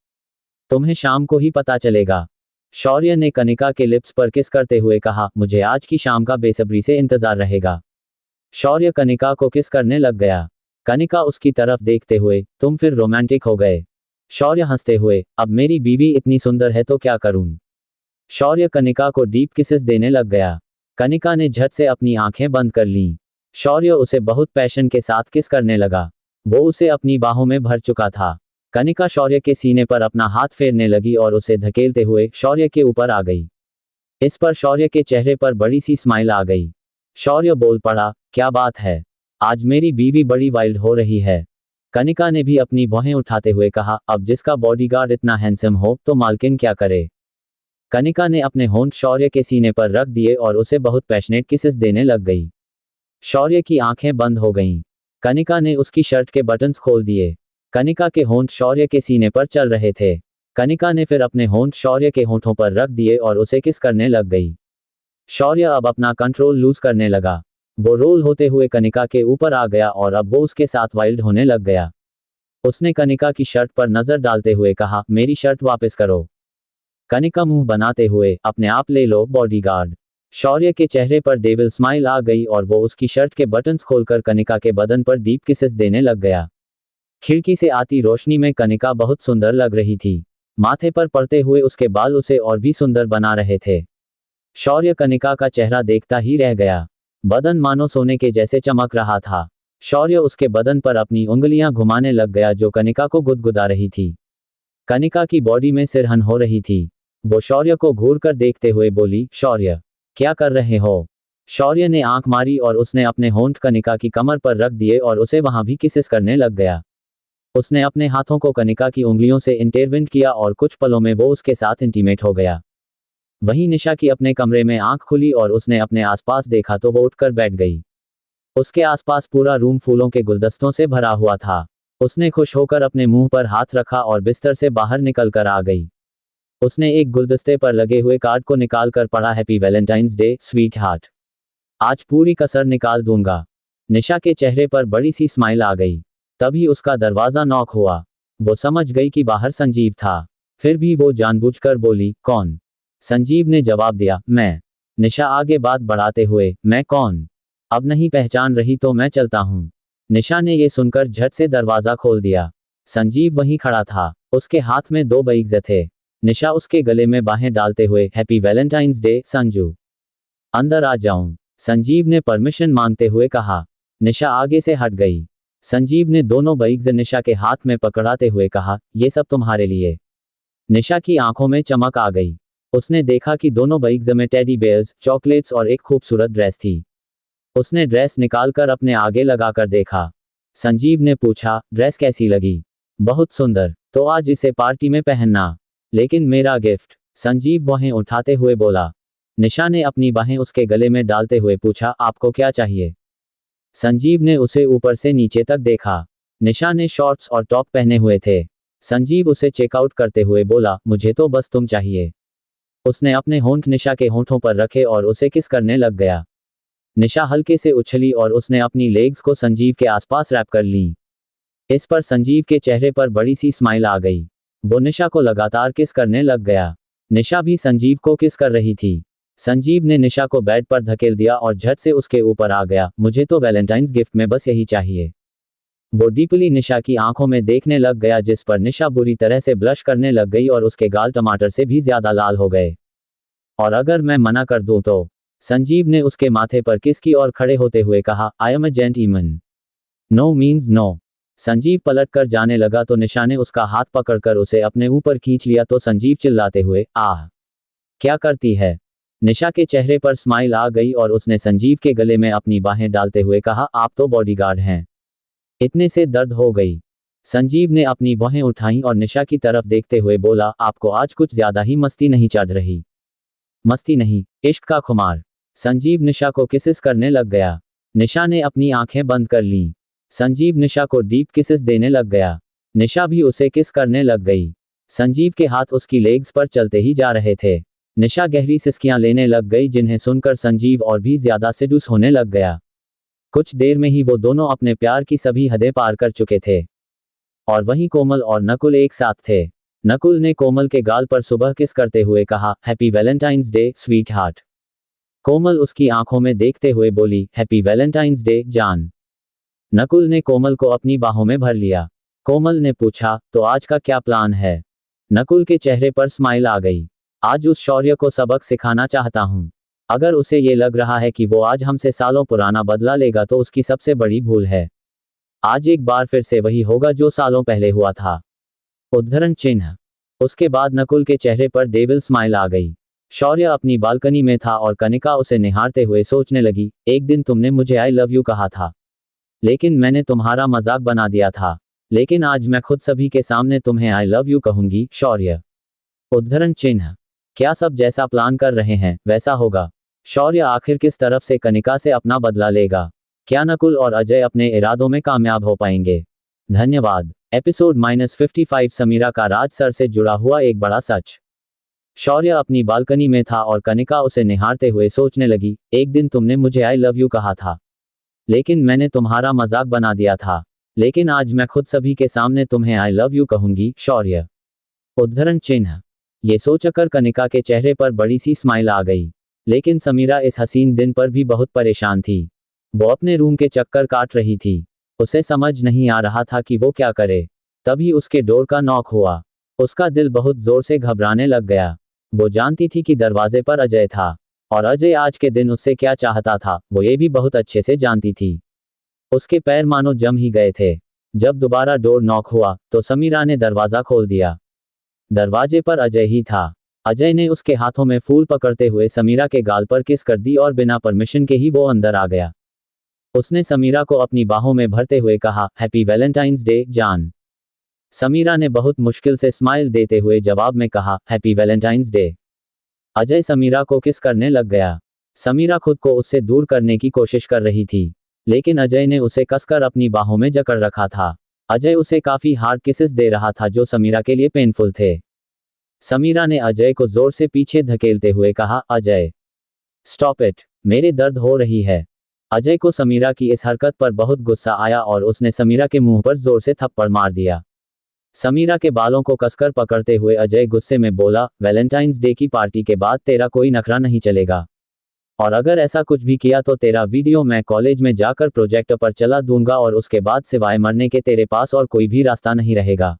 [SPEAKER 1] तुम्हें शाम को ही पता चलेगा। शौर्य ने कनिका के लिप्स पर किस करते हुए कहा, मुझे आज की शाम का बेसब्री से इंतजार रहेगा। शौर्य कनिका को किस करने लग गया। कनिका उसकी तरफ देखते हुए, तुम फिर रोमांटिक हो गए। शौर्य हंसते हुए, अब मेरी बीवी इतनी सुंदर है तो क्या करूं। शौर्य कनिका को डीप किसेस देने लग गया। कनिका ने झट से अपनी आंखें बंद कर लीं। शौर्य उसे बहुत पैशन के साथ किस करने लगा। वो उसे अपनी बाहों में भर चुका था। कनिका शौर्य के सीने पर अपना हाथ फेरने लगी और उसे धकेलते हुए शौर्य के ऊपर आ गई। इस पर शौर्य के चेहरे पर बड़ी सी स्माइल आ गई। शौर्य बोल पड़ा, क्या बात है, आज मेरी बीवी बड़ी वाइल्ड हो रही है। कनिका ने भी अपनी बाहें उठाते हुए कहा, अब जिसका बॉडीगार्ड इतना हैंडसम हो तो मालकिन क्या करे। कनिका ने अपने होंठ शौर्य के सीने पर रख दिए और उसे बहुत पैशनेट किसेस देने लग गई। शौर्य की आंखें बंद हो गईं। कनिका ने उसकी शर्ट के बटन्स खोल दिए। कनिका के होंठ शौर्य के सीने पर चल रहे थे। कनिका ने फिर अपने होंठ शौर्य के होंठों पर रख दिए और उसे किस करने लग गई। शौर्य अब अपना कंट्रोल लूज करने लगा। वो रोल होते हुए कनिका के ऊपर आ गया और अब वो उसके साथ वाइल्ड होने लग गया। उसने कनिका की शर्ट पर नजर डालते हुए कहा, मेरी शर्ट वापस करो। कनिका मुंह बनाते हुए, अपने आप ले लो बॉडीगार्ड। शौर्य के चेहरे पर डेविल स्माइल आ गई और वो उसकी शर्ट के बटन्स खोलकर कनिका के बदन पर डीप किसेस देने लग गया। खिड़की से आती रोशनी में कनिका बहुत सुंदर लग रही थी। माथे पर पड़ते हुए उसके बाल उसे और भी सुंदर बना रहे थे। शौर्य कनिका का चेहरा देखता ही रह गया। बदन मानो सोने के जैसे चमक रहा था। शौर्य उसके बदन पर अपनी उंगलियां घुमाने लग गया जो कनिका को गुदगुदा रही थी। कनिका की बॉडी में सिरहन हो रही थी। वो शौर्य को घूर कर देखते हुए बोली, शौर्य क्या कर रहे हो। शौर्य ने आंख मारी और उसने अपने होंठ कनिका की कमर पर रख दिए और उसे वहां भी किसेस करने लग गया। उसने अपने हाथों को कनिका की उंगलियों से इंटरवेंट किया और कुछ पलों में वो उसके साथ इंटीमेट हो गया। वहीं निशा की अपने कमरे में आंख खुली और उसने अपने आसपास देखा तो वो उठकर बैठ गई। उसके आसपास पूरा रूम फूलों के गुलदस्तों से भरा हुआ था। उसने खुश होकर अपने मुंह पर हाथ रखा और बिस्तर से बाहर निकल कर आ गई। उसने एक गुलदस्ते पर लगे हुए कार्ड को निकालकर पढ़ा, happy Valentine's day sweet heart. आज पूरी कसर निकाल दूंगा। निशा के चेहरे पर बड़ी सी स्माइल आ गई। तभी उसका दरवाजा नॉक हुआ। वो समझ गई कि बाहर संजीव था। फिर भी वो जानबूझकर बोली, कौन। संजीव ने जवाब दिया, मैं। निशा आगे बात बढ़ाते हुए, मैं कौन। अब नहीं पहचान रही तो मैं चलता हूं। निशा ने ये सुनकर झट से दरवाजा खोल दिया। संजीव वहीं खड़ा था। उसके हाथ में 2 बैग्स थे। निशा उसके गले में बाहें डालते हुए, हैप्पी वैलेंटाइंस डे संजू। अंदर आ जाऊं। संजीव ने परमिशन मांगते हुए कहा। निशा आगे से हट गई। संजीव ने दोनों बैग्स निशा के हाथ में पकड़ाते हुए कहा, ये सब तुम्हारे लिए। निशा की आंखों में चमक आ गई। उसने देखा कि दोनों बैग्स में टेडी बेयर्स, चॉकलेट्स और एक खूबसूरत ड्रेस थी। उसने ड्रेस निकालकर अपने आगे लगाकर देखा। संजीव ने पूछा, ड्रेस कैसी लगी। बहुत सुंदर। तो आज इसे पार्टी में पहनना। लेकिन मेरा गिफ्ट। संजीव बाहें उठाते हुए बोला। निशा ने अपनी बाहें उसके गले में डालते हुए पूछा, आपको क्या चाहिए। संजीव ने उसे ऊपर से नीचे तक देखा। निशा ने शॉर्ट्स और टॉप पहने हुए थे। संजीव उसे चेकआउट करते हुए बोला, मुझे तो बस तुम चाहिए। उसने अपने होंठ निशा के होंठों पर रखे और उसे किस करने लग गया। निशा हल्के से उछली और उसने अपनी लेग्स को संजीव के आसपास रैप कर ली। इस पर संजीव के चेहरे पर बड़ी सी स्माइल आ गई। वो निशा को लगातार किस करने लग गया। निशा भी संजीव को किस कर रही थी। संजीव ने निशा को बेड पर धकेल दिया और झट से उसके ऊपर आ गया। मुझे तो वैलेंटाइंस गिफ्ट में बस यही चाहिए। वो डीपली निशा की आंखों में देखने लग गया जिस पर निशा बुरी तरह से ब्लश करने लग गई और उसके गाल टमाटर से भी ज्यादा लाल हो गए। और अगर मैं मना कर दूं तो। संजीव ने उसके माथे पर किस की और खड़े होते हुए कहा, I am a gentleman. No means no. Sanjeev पलट कर जाने लगा तो निशा ने उसका हाथ पकड़कर उसे अपने ऊपर खींच लिया तो संजीव चिल्लाते हुए, आह क्या करती है। निशा के चेहरे पर स्माइल आ गई और उसने संजीव के गले में अपनी बाहें डालते हुए कहा, आप तो बॉडीगार्ड हैं। इतने से दर्द हो गई। संजीव ने अपनी बाहें उठाईं और निशा की तरफ देखते हुए बोला, आपको आज कुछ ज्यादा ही मस्ती नहीं चढ़ रही। मस्ती नहीं, इश्क का खुमार। संजीव निशा को किसेस करने लग गया। निशा ने अपनी आंखें बंद कर लीं। संजीव निशा को डीप किसेस देने लग गया। निशा भी उसे किस करने लग गई। संजीव के हाथ उसकी लेग्स पर चलते ही जा रहे थे। निशा गहरी सिसकियां लेने लग गई जिन्हें सुनकर संजीव और भी ज्यादा सेड्यूस होने लग गया। कुछ देर में ही वो दोनों अपने प्यार की सभी हदें पार कर चुके थे। और वहीं कोमल और नकुल एक साथ थे। नकुल ने कोमल के गाल पर सुबह किस करते हुए कहा, happy Valentine's day sweetheart. Komal उसकी आंखों में देखते हुए बोली, हैप्पी वैलेंटाइंस डे जान। नकुल ने कोमल को अपनी बाहों में भर लिया। कोमल ने पूछा, तो आज का क्या प्लान है। नकुल के चेहरे पर स्माइल आ गई। आज उस शौर्य को सबक सिखाना चाहता हूं। अगर उसे ये लग रहा है कि वो आज हमसे सालों पुराना बदला लेगा तो उसकी सबसे बड़ी भूल है। आज एक बार फिर से वही होगा जो सालों पहले हुआ था। उद्धरण चिन्ह। उसके बाद नकुल के चेहरे पर डेविल स्माइल आ गई। शौर्य अपनी बालकनी में था और कनिका उसे निहारते हुए सोचने लगी, एक दिन तुमने मुझे आई लव यू कहा था। लेकिन मैंने तुम्हारा मजाक बना दिया था। लेकिन आज मैं खुद सभी के सामने तुम्हें आई लव यू कहूंगी शौर्य। उद्धरण चिन्ह। क्या सब जैसा प्लान कर रहे हैं वैसा होगा। शौर्य आखिर किस तरफ से कनिका से अपना बदला लेगा। क्या नकुल और अजय अपने इरादों में कामयाब हो पाएंगे। धन्यवाद। एपिसोड -55 समीरा का राज सर से जुड़ा हुआ एक बड़ा सच। शौर्य अपनी बालकनी में था और कनिका उसे निहारते हुए सोचने लगी, एक दिन तुमने मुझे आई लव यू कहा था, लेकिन मैंने तुम्हारा मजाक बना दिया था। लेकिन आज मैं खुद सभी के सामने तुम्हें आई लव यू कहूंगी, शौर्य। उद्धरण चिन्ह। ये सोचकर कनिका के चेहरे पर बड़ी सी स्माइल आ गई। लेकिन समीरा इस हसीन दिन पर भी बहुत परेशान थी। वो अपने रूम के चक्कर काट रही थी। उसे समझ नहीं आ रहा था कि वो क्या करे। तभी उसके डोर का नॉक हुआ। उसका दिल बहुत जोर से घबराने लग गया। वो जानती थी कि दरवाजे पर अजय था, और अजय आज के दिन उससे क्या चाहता था वो ये भी बहुत अच्छे से जानती थी। उसके पैर मानो जम ही गए थे। जब दोबारा डोर नॉक हुआ तो समीरा ने दरवाजा खोल दिया। दरवाजे पर अजय ही था। अजय ने उसके हाथों में फूल पकड़ते हुए समीरा के गाल पर किस कर दी और बिना परमिशन के ही वो अंदर आ गया। उसने समीरा को अपनी बाहों में भरते हुए कहा, हैप्पी वैलेंटाइंस डे जान। समीरा ने बहुत मुश्किल से स्माइल देते हुए जवाब में कहा, happy Valentine's day. Ajay Sameera को किस करने लग गया। समीरा खुद को उससे दूर करने की कोशिश कर रही थी, लेकिन अजय ने उसे कसकर अपनी बाहों में जकड़ रखा था। अजय उसे काफी हार्ड किसेस दे रहा था जो समीरा के लिए पेनफुल थे। समीरा ने अजय को जोर से पीछे धकेलते हुए कहा, अजय स्टॉप इट, मेरे दर्द हो रही है। अजय को समीरा की इस हरकत पर बहुत गुस्सा आया और उसने समीरा के मुंह पर जोर से थप्पड़ मार दिया। समीरा के बालों को कसकर पकड़ते हुए अजय गुस्से में बोला, वैलेंटाइंस डे की पार्टी के बाद तेरा कोई नखरा नहीं चलेगा, और अगर ऐसा कुछ भी किया तो तेरा वीडियो मैं कॉलेज में जाकर प्रोजेक्टर पर चला दूंगा और उसके बाद सिवाय मरने के तेरे पास और कोई भी रास्ता नहीं रहेगा,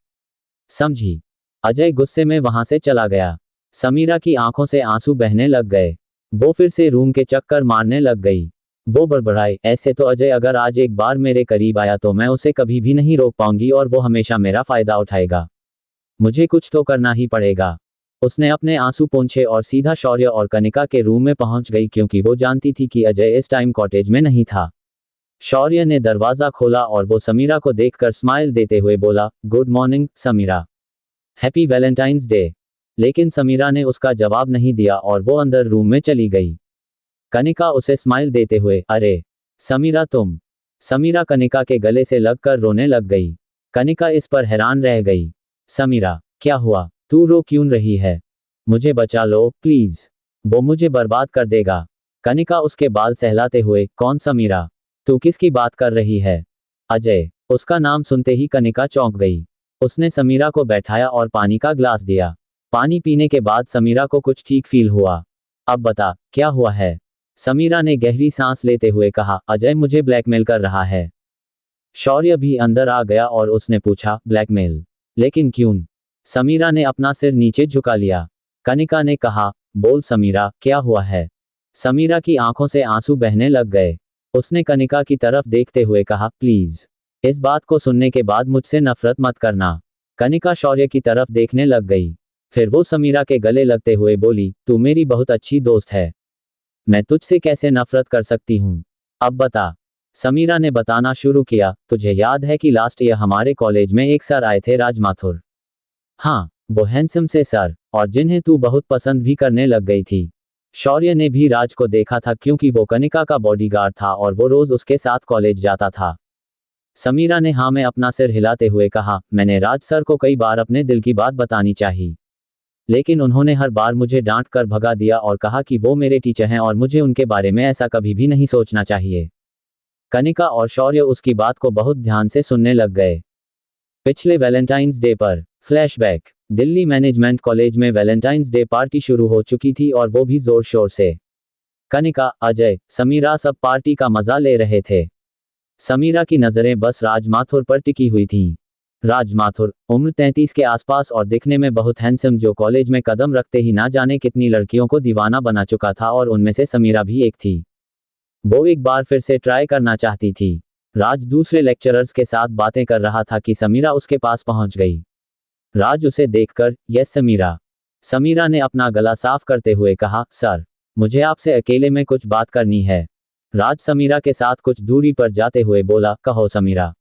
[SPEAKER 1] समझी। अजय गुस्से में वहां से चला गया। समीरा की आंखों से आंसू बहने लग गए। वो फिर से रूम के चक्कर मारने लग गई। वो बड़बड़ाई, ऐसे तो अजय अगर आज एक बार मेरे करीब आया तो मैं उसे कभी भी नहीं रोक पाऊंगी और वो हमेशा मेरा फायदा उठाएगा। मुझे कुछ तो करना ही पड़ेगा। उसने अपने आंसू पोंछे और सीधा शौर्य और कनिका के रूम में पहुंच गई क्योंकि वो जानती थी कि अजय इस टाइम कॉटेज में नहीं था। शौर्य ने दरवाजा खोला और वो समीरा को देखकर स्माइल देते हुए बोला, good morning Sameera, happy Valentine's day. लेकिन समीरा ने उसका जवाब नहीं दिया और वो अंदर रूम में चली गई। कनिका उसे स्माइल देते हुए, अरे समीरा तुम। समीरा कनिका के गले से लगकर रोने लग गई। कनिका इस पर हैरान रह गई। समीरा, क्या हुआ, तू रो क्यों रही है? मुझे बचा लो प्लीज, वो मुझे बर्बाद कर देगा। कनिका उसके बाल सहलाते हुए, कौन समीरा? तू किसकी बात कर रही है? अजय। उसका नाम सुनते ही कनिका चौंक गई। उसने समीरा को बैठाया और पानी का ग्लास दिया। पानी पीने के बाद समीरा को कुछ ठीक फील हुआ। अब बता, क्या हुआ है? समीरा ने गहरी सांस लेते हुए कहा, अजय मुझे ब्लैकमेल कर रहा है। शौर्य भी अंदर आ गया और उसने पूछा, ब्लैकमेल? लेकिन क्यों? समीरा ने अपना सिर नीचे झुका लिया। कनिका ने कहा, बोल समीरा, क्या हुआ है? समीरा की आंखों से आंसू बहने लग गए। उसने कनिका की तरफ देखते हुए कहा, प्लीज इस बात को सुनने के बाद मुझसे नफरत मत करना। कनिका शौर्य की तरफ देखने लग गई। फिर वो समीरा के गले लगते हुए बोली, तू मेरी बहुत अच्छी दोस्त है, मैं तुझसे कैसे नफरत कर सकती हूँ? अब बता। समीरा ने बताना शुरू किया, तुझे याद है कि लास्ट ईयर हमारे कॉलेज में एक सर आए थे, राज माथुर। हाँ, वो हैंडसम से सर, और जिन्हें तू बहुत पसंद भी करने लग गई थी। शौर्य ने भी राज को देखा था क्योंकि वो कनिका का बॉडीगार्ड था और वो रोज उसके साथ कॉलेज जाता था। समीरा ने हाँ में अपना सिर हिलाते हुए कहा, मैंने राज सर को कई बार अपने दिल की बात बतानी चाहिए, लेकिन उन्होंने हर बार मुझे डांट कर भगा दिया और कहा कि वो मेरे टीचर हैं और मुझे उनके बारे में ऐसा कभी भी नहीं सोचना चाहिए। कनिका और शौर्य उसकी बात को बहुत ध्यान से सुनने लग गए। पिछले वैलेंटाइंस डे पर फ्लैशबैक। दिल्ली मैनेजमेंट कॉलेज में वैलेंटाइंस डे पार्टी शुरू हो चुकी थी और वो भी जोर शोर से। कनिका, अजय, समीरा सब पार्टी का मजा ले रहे थे। समीरा की नजरें बस राज माथुर पर टिकी हुई थीं। राज माथुर, उम्र 33 के आसपास और दिखने में बहुत हैंडसम, जो कॉलेज में कदम रखते ही ना जाने कितनी लड़कियों को दीवाना बना चुका था और उनमें से समीरा भी एक थी। वो एक बार फिर से ट्राई करना चाहती थी। राज दूसरे लेक्चरर्स के साथ बातें कर रहा था कि समीरा उसके पास पहुंच गई। राज उसे देखकर, यस समीरा। समीरा ने अपना गला साफ करते हुए कहा, सर, मुझे आपसे अकेले में कुछ बात करनी है। राज समीरा के साथ कुछ दूरी पर जाते हुए बोला, कहो समीरा।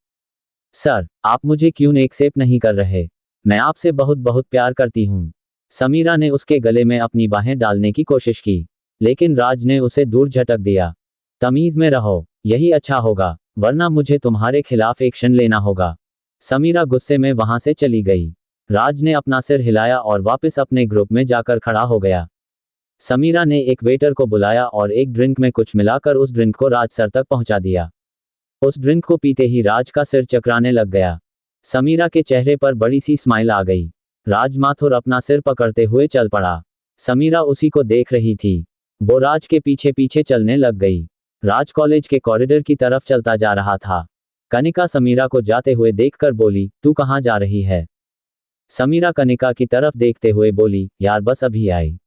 [SPEAKER 1] सर, आप मुझे क्यों एक्सेप्ट नहीं कर रहे? मैं आपसे बहुत बहुत प्यार करती हूँ। समीरा ने उसके गले में अपनी बाहें डालने की कोशिश की, लेकिन राज ने उसे दूर झटक दिया। तमीज में रहो, यही अच्छा होगा, वरना मुझे तुम्हारे खिलाफ एक्शन लेना होगा। समीरा गुस्से में वहां से चली गई। राज ने अपना सिर हिलाया और वापस अपने ग्रुप में जाकर खड़ा हो गया। समीरा ने एक वेटर को बुलाया और एक ड्रिंक में कुछ मिलाकर उस ड्रिंक को राज सर तक पहुंचा दिया। उस ड्रिंक को पीते ही राज का सिर चकराने लग गया। समीरा के चेहरे पर बड़ी सी स्माइल आ गई। राज माथुर अपना सिर पकड़ते हुए चल पड़ा। समीरा उसी को देख रही थी। वो राज के पीछे पीछे चलने लग गई। राज कॉलेज के कॉरिडोर की तरफ चलता जा रहा था। कनिका समीरा को जाते हुए देखकर बोली, तू कहाँ जा रही है? समीरा कनिका की तरफ देखते हुए बोली, यार बस अभी आई।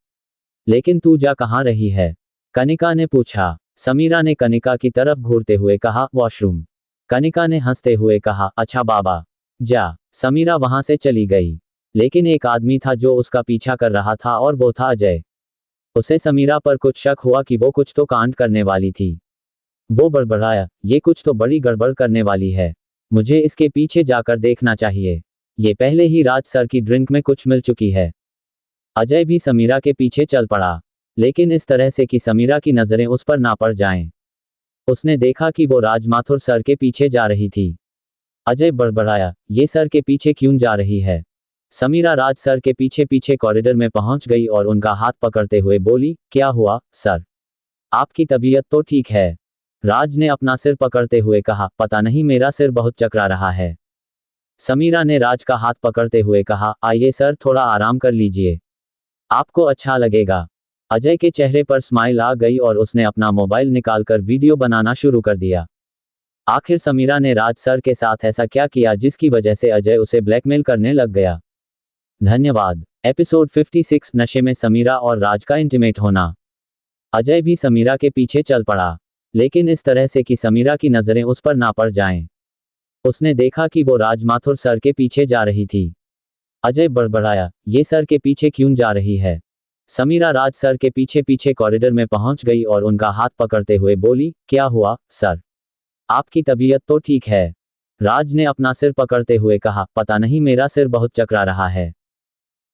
[SPEAKER 1] लेकिन तू जा कहाँ रही है? कनिका ने पूछा। समीरा ने कनिका की तरफ घूरते हुए कहा, वॉशरूम। कनिका ने हंसते हुए कहा, अच्छा बाबा जा। समीरा वहां से चली गई। लेकिन एक आदमी था जो उसका पीछा कर रहा था और वो था अजय। उसे समीरा पर कुछ शक हुआ कि वो कुछ तो कांड करने वाली थी। वो बड़बड़ाया, ये कुछ तो बड़ी गड़बड़ करने वाली है, मुझे इसके पीछे जाकर देखना चाहिए। ये पहले ही राज सर की ड्रिंक में कुछ मिल चुकी है। अजय भी समीरा के पीछे चल पड़ा, लेकिन इस तरह से कि समीरा की नजरें उस पर ना पड़ जाएं। उसने देखा कि वो राज माथुर सर के पीछे जा रही थी। अजय बड़बड़ाया, ये सर के पीछे क्यों जा रही है? समीरा राज सर के पीछे पीछे कॉरिडोर में पहुंच गई और उनका हाथ पकड़ते हुए बोली, क्या हुआ सर? आपकी तबीयत तो ठीक है? राज ने अपना सिर पकड़ते हुए कहा, पता नहीं मेरा सिर बहुत चकरा रहा है। समीरा ने राज का हाथ पकड़ते हुए कहा, आइए सर थोड़ा आराम कर लीजिए, आपको अच्छा लगेगा। अजय के चेहरे पर स्माइल आ गई और उसने अपना मोबाइल निकालकर वीडियो बनाना शुरू कर दिया। आखिर समीरा ने राज सर के साथ ऐसा क्या किया जिसकी वजह से अजय उसे ब्लैकमेल करने लग गया? धन्यवाद। एपिसोड 56, नशे में समीरा और राज का इंटीमेट होना। अजय भी समीरा के पीछे चल पड़ा, लेकिन इस तरह से कि समीरा की नजरें उस पर ना पड़ जाएं। उसने देखा कि वो राज माथुर सर के पीछे जा रही थी। अजय बड़बड़ाया, ये सर के पीछे क्यों जा रही है? समीरा राज सर के पीछे पीछे कॉरिडोर में पहुंच गई और उनका हाथ पकड़ते हुए बोली, क्या हुआ सर? आपकी तबीयत तो ठीक है? राज ने अपना सिर पकड़ते हुए कहा, पता नहीं मेरा सिर बहुत चकरा रहा है।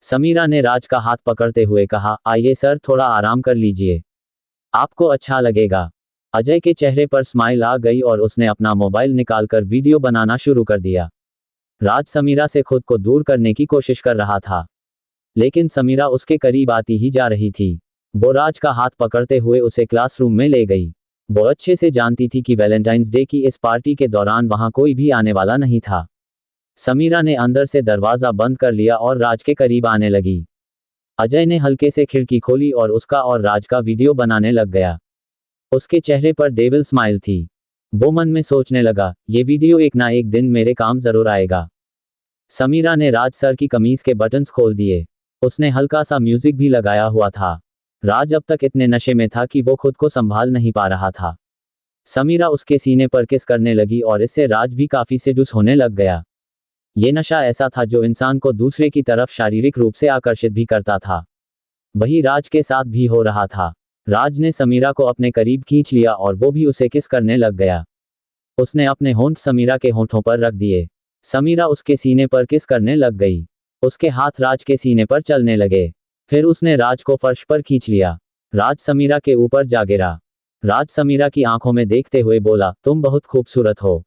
[SPEAKER 1] समीरा ने राज का हाथ पकड़ते हुए कहा, आइए सर थोड़ा आराम कर लीजिए, आपको अच्छा लगेगा। अजय के चेहरे पर स्माइल आ गई और उसने अपना मोबाइल निकालकर वीडियो बनाना शुरू कर दिया। राज समीरा से खुद को दूर करने की कोशिश कर रहा था, लेकिन समीरा उसके करीब आती ही जा रही थी। वो राज का हाथ पकड़ते हुए उसे क्लासरूम में ले गई। वो अच्छे से जानती थी कि वैलेंटाइंस डे की इस पार्टी के दौरान वहां कोई भी आने वाला नहीं था। समीरा ने अंदर से दरवाजा बंद कर लिया और राज के करीब आने लगी। अजय ने हल्के से खिड़की खोली और उसका और राज का वीडियो बनाने लग गया। उसके चेहरे पर डेविल स्माइल थी। वो मन में सोचने लगा, ये वीडियो एक ना एक दिन मेरे काम जरूर आएगा। समीरा ने राज सर की कमीज के बटन्स खोल दिए। उसने हल्का सा म्यूजिक भी लगाया हुआ था। राज अब तक इतने नशे में था कि वो खुद को संभाल नहीं पा रहा था। समीरा उसके सीने पर किस करने लगी और इससे राज भी काफी सेडुस होने लग गया। ये नशा ऐसा था जो इंसान को दूसरे की तरफ शारीरिक रूप से आकर्षित भी करता था। वही राज के साथ भी हो रहा था। राज ने समीरा को अपने करीब खींच लिया और वो भी उसे किस करने लग गया। उसने अपने होंठ समीरा के होंठों पर रख दिए। समीरा उसके सीने पर किस करने लग गई। उसके हाथ राज के सीने पर चलने लगे। फिर उसने राज को फर्श पर खींच लिया। राज समीरा के ऊपर जा गिरा। राज समीरा की आंखों में देखते हुए बोला, तुम बहुत खूबसूरत हो।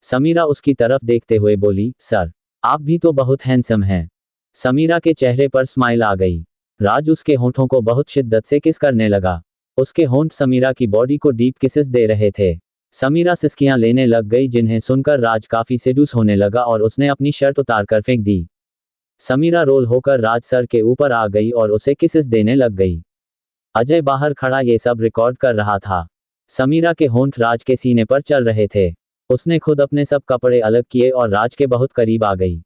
[SPEAKER 1] समीरा उसकी तरफ देखते हुए बोली, सर आप भी तो बहुत हैंडसम हैं। समीरा के चेहरे पर स्माइल आ गई। राज उसके होंठों को बहुत शिद्दत से किस करने लगा। उसके होंठ समीरा की बॉडी को डीप किसेस दे रहे थे। समीरा सिसकियां लेने लग गई, जिन्हें सुनकर राज काफी सेडुस होने लगा और उसने अपनी शर्ट उतार कर फेंक दी। समीरा रोल होकर राज सर के ऊपर आ गई और उसे किसेस देने लग गई। अजय बाहर खड़ा ये सब रिकॉर्ड कर रहा था। समीरा के होंठ राज के सीने पर चल रहे थे। उसने खुद अपने सब कपड़े अलग किए और राज के बहुत करीब आ गई।